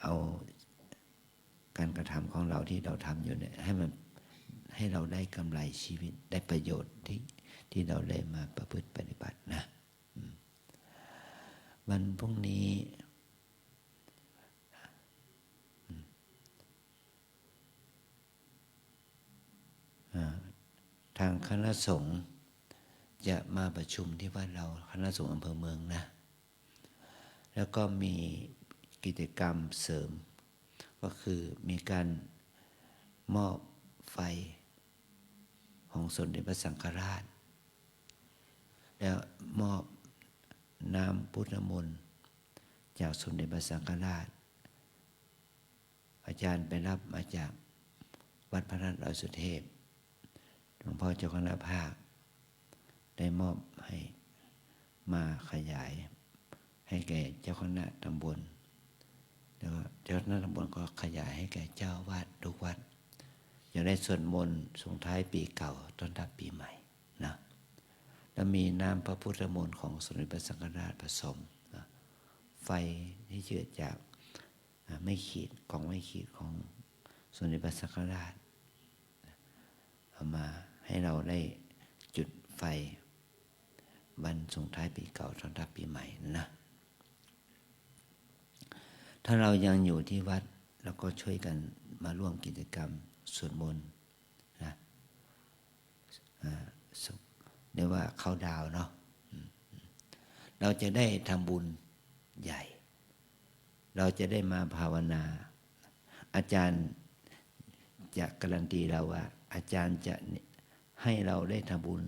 เอาการกระทำของเราที่เราทำอยู่เนี่ยให้เราได้กำไรชีวิตได้ประโยชน์ที่เราได้มาประพฤติปฏิบัตินะวันพรุ่งนี้ทางคณะสงฆ์จะมาประชุมที่วัดเราคณะสงฆ์อำเภอเมืองนะแล้วก็มีกิจกรรมเสริมก็คือมีการมอบไฟของสมเด็จพระสังฆราชแล้วมอบน้ำพุทธมนต์จากสมเด็จพระสังฆราชอาจารย์ไปรับมาจากวัดพระราชดอยสุเทพหลวงพ่อเจ้าคณะภาคได้มอบให้มาขยายให้แก่เจ้าคณะตำบลแล้วเจ้าคณะตำบลก็ขยายให้แก่เจ้าวาดทุกวัดจะได้สวดมนต์ส่งท้ายปีเก่าต้อนรับปีใหม่นะแล้วมีน้ำพระพุทธมนต์ของสมเด็จพระสังฆราชผสมนะไฟที่เกิดจากไม่ขีดของไม่ขีดของสมเด็จพระสังฆราชเอามาให้เราได้จุดไฟวันส่งท้ายปีเก่าต้อนรับปีใหม่นะถ้าเรายังอยู่ที่วัดเราก็ช่วยกันมาร่วมกิจกรรมสวดมนต์นะเรียกว่าเข้าดาวเนาะเราจะได้ทำบุญใหญ่เราจะได้มาภาวนาอาจารย์จะการันตีเราว่าอาจารย์จะให้เราได้ทำบุญ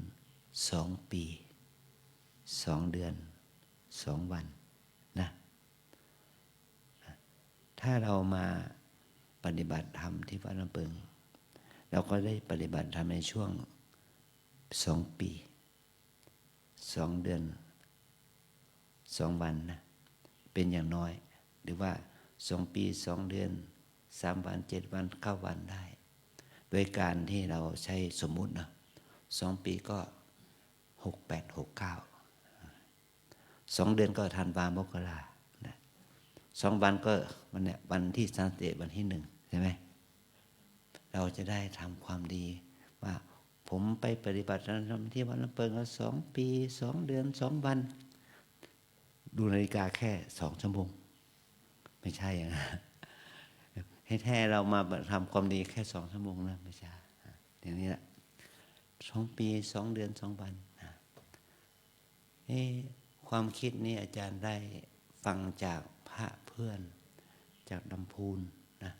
2 ปี2 เดือน2 วันนะถ้าเรามาปฏิบัติธรรมที่วัดลำเปิงเราก็ได้ปฏิบัติธรรมในช่วง2 ปี2 เดือน2 วันนะเป็นอย่างน้อยหรือว่า2 ปี2 เดือน3 วัน7 วัน9 วันได้โดยการที่เราใช้สมมุตินะ2 ปีก็6 8 6 9 2 เดือนก็ธันวามกรานะ2 วันก็วันที่31วันที่1ใช่ไหมเราจะได้ทำความดีว่าผมไปปฏิบัติธรรมที่วัดลำเปิงก็2 ปี2 เดือน2 วันดูนาฬิกาแค่2 ชั่วโมงไม่ใช่อย่างนั้นให้แท้เรามาทำความดีแค่2 ชั่วโมงนะไม่ใช่อย่างนี้แหละ2 ปี2 เดือน2 วันนะความคิดนี้อาจารย์ได้ฟังจากพระเพื่อนจากลำพูนนะ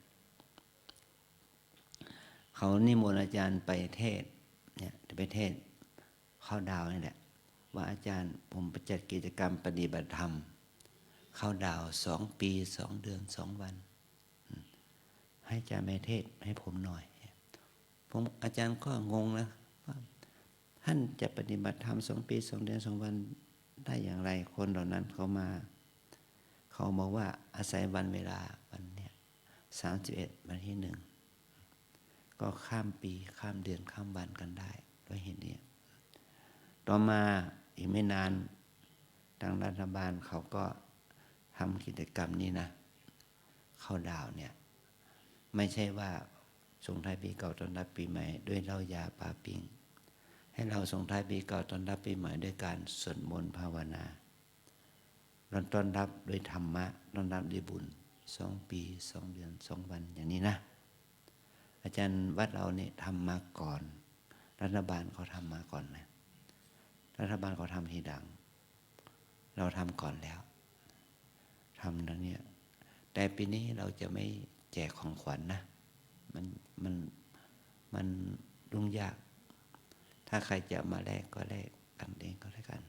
เขานิมนต์อาจารย์ไปเทศเนี่ยไปเทศเข้าดาวนี่แหละว่าอาจารย์ผมไปจัดกิจกรรมปฏิบัติธรรมเข้าดาว2 ปี2 เดือน2 วันให้อาจารย์ไปเทศให้ผมหน่อยผมอาจารย์ก็งงนะว่าท่านจะปฏิบัติธรรม2 ปี2 เดือน2 วันได้อย่างไรคนเหล่านั้นเขาบอกว่าอาศัยวันเวลาวันเนี้ย31วันที่1ก็ข้ามปีข้ามเดือนข้ามวันกันได้ด้วยเหตุนี้ต่อมาอีกไม่นานทางรัฐบาลเขาก็ทำกิจกรรมนี้นะเข้าดาวเนี่ยไม่ใช่ว่าส่งท้ายปีเก่าต้อนรับปีใหม่ด้วยเหล้ายาปาปิ้งให้เราส่งท้ายปีเก่าต้อนรับปีใหม่ด้วยการสวดมนต์ภาวนาเราต้อนรับด้วยธรรมะต้อนรับด้วยบุญ2 ปี2 เดือน2 วันอย่างนี้นะอาจารย์วัดเราเนี่ยทำมาก่อนรัฐบาลเขาทำมาก่อนนะรัฐบาลเขาทำทีหลังเราทำก่อนแล้วทำแล้วเนี่ย แต่ปีนี้เราจะไม่แจกของขวัญนะมันมันมันยุ่งยาก ถ้าใครจะมาแลกก็แลกกันเองก็แล้วกัน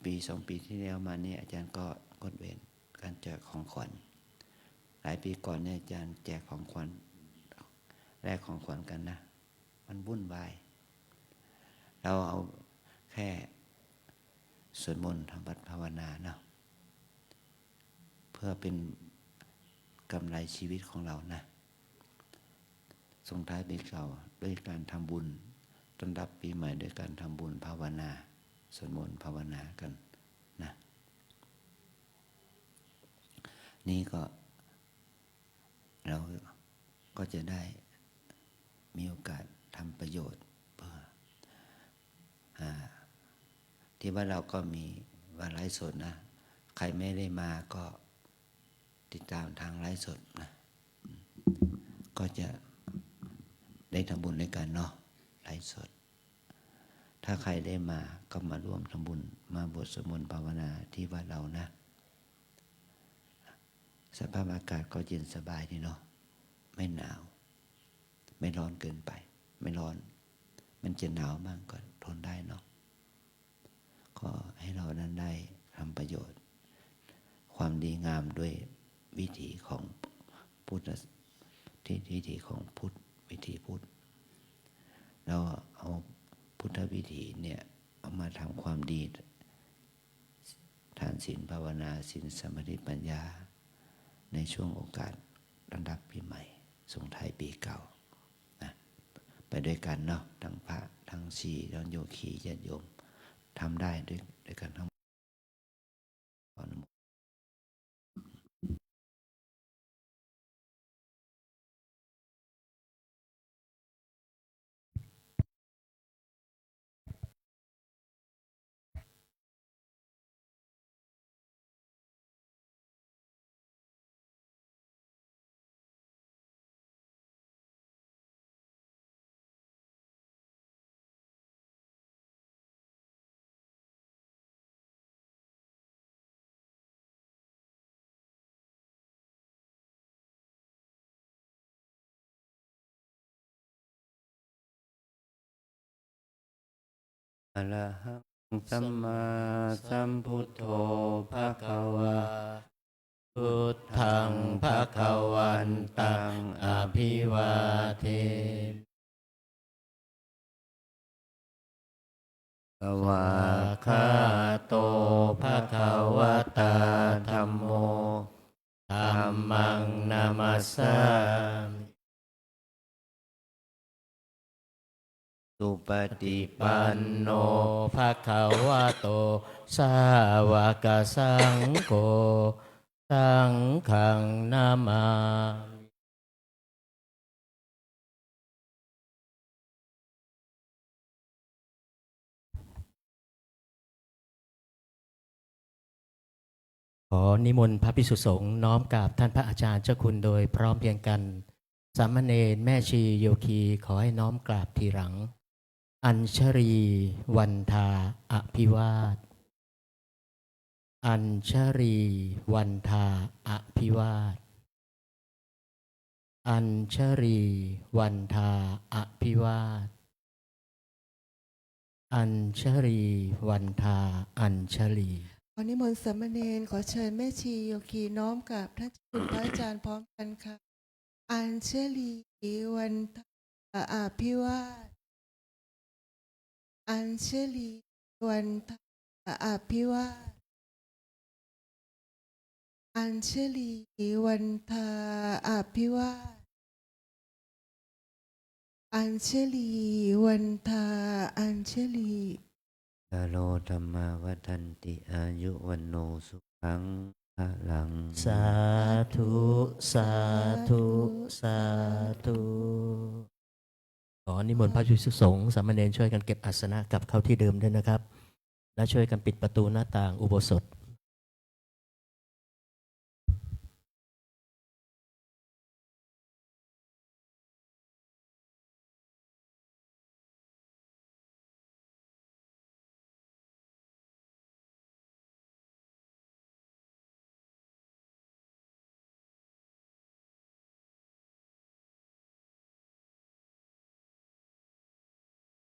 ปี2 ปีที่แล้วมาเนี่ยอาจารย์ก็งดเว้นการแจกของขวัญหลายปีก่อนเนี่ยอาจารย์แจกของขวัญแลกของขวัญกันนะมันวุ่นวายเราเอาแค่สวดมนต์ทำบัตรภาวนาเนาะเพื่อเป็นกำไรชีวิตของเรานะส่งท้ายปีเก่าด้วยการทำบุญต้อนรับปีใหม่ด้วยการทำบุญภาวนาสวดมนต์ภาวนากันนะนี่ก็เราก็จะได้มีโอกาสทำประโยชน์เพื่อที่ว่าเราก็มีว่าไลฟ์สดนะใครไม่ได้มาก็ติดตามทางไลฟ์สดนะก็จะได้ทำบุญด้วยกันเนาะไลฟ์สดถ้าใครได้มาก็มาร่วมทำบุญมาบวชสวดมนต์ภาวนาที่วัดเรานะสภาพอากาศก็เย็นสบายดีเนาะไม่หนาวไม่ร้อนเกินไปไม่ร้อนมันจะหนาวบ้างก็ทนได้เนาะก็ให้เรานั้นได้ทำประโยชน์ความดีงามด้วยวิถีของพุทธวิถีของพุทธวิถีพุทธเราเอาพุทธวิถีเนี่ยเอามาทำความดีทานศีลภาวนาศีลสมาธิปัญญาในช่วงโอกาสต้อนรับปีใหม่ส่งท้ายปีเก่านะไปด้วยกันเนาะทั้งพระทั้งชีทั้งโยคีญาติโยมทำได้ด้วยกันทั้งอะระหังสัมมาสัมพุทโธภะคะวะพุทธังภะคะวันตังอภิวาเทภวะคาโตภะคะวะตาธัมโมธัมมังนามัสสามิสุปฏิปันโนภะคะวะโตสาวกสังโฆสังฆังนามามิขอนิมนต์พระภิกษุสงฆ์น้อมกราบท่านพระอาจารย์เจ้าคุณโดยพร้อมเพรียงกันสามเณรแม่ชีโยคีขอให้น้อมกราบทีหลังอัญชรีวันทาอภิวาทอัญชรีวันทาอภิวาทอัญชรีวันทาอภิวาทอัญชรีวันทาอัญชลีขอนิมนต์สามเณรขอเชิญแม่ชีโยคีน้อมกับท่านเจ้าคุณพระอาจารย์พร้อมกันค่ะอัญเชลีวันทาอภิวาทอัญเชลีวันทาอภิวาทอัญเชลีวันทาอภิวาทอัญเชลีวันทาอัญเชลียาโลธรรมาวัฏันติอายุวันโนสุขังพลังสาธุสาธุสาธุ ขอนิมนต์พระภิกษุสงฆ์สามเณรช่วยกันเก็บอาสนะกลับเข้าที่เดิมด้วยนะครับและช่วยกันปิดประตูหน้าต่างอุโบสถ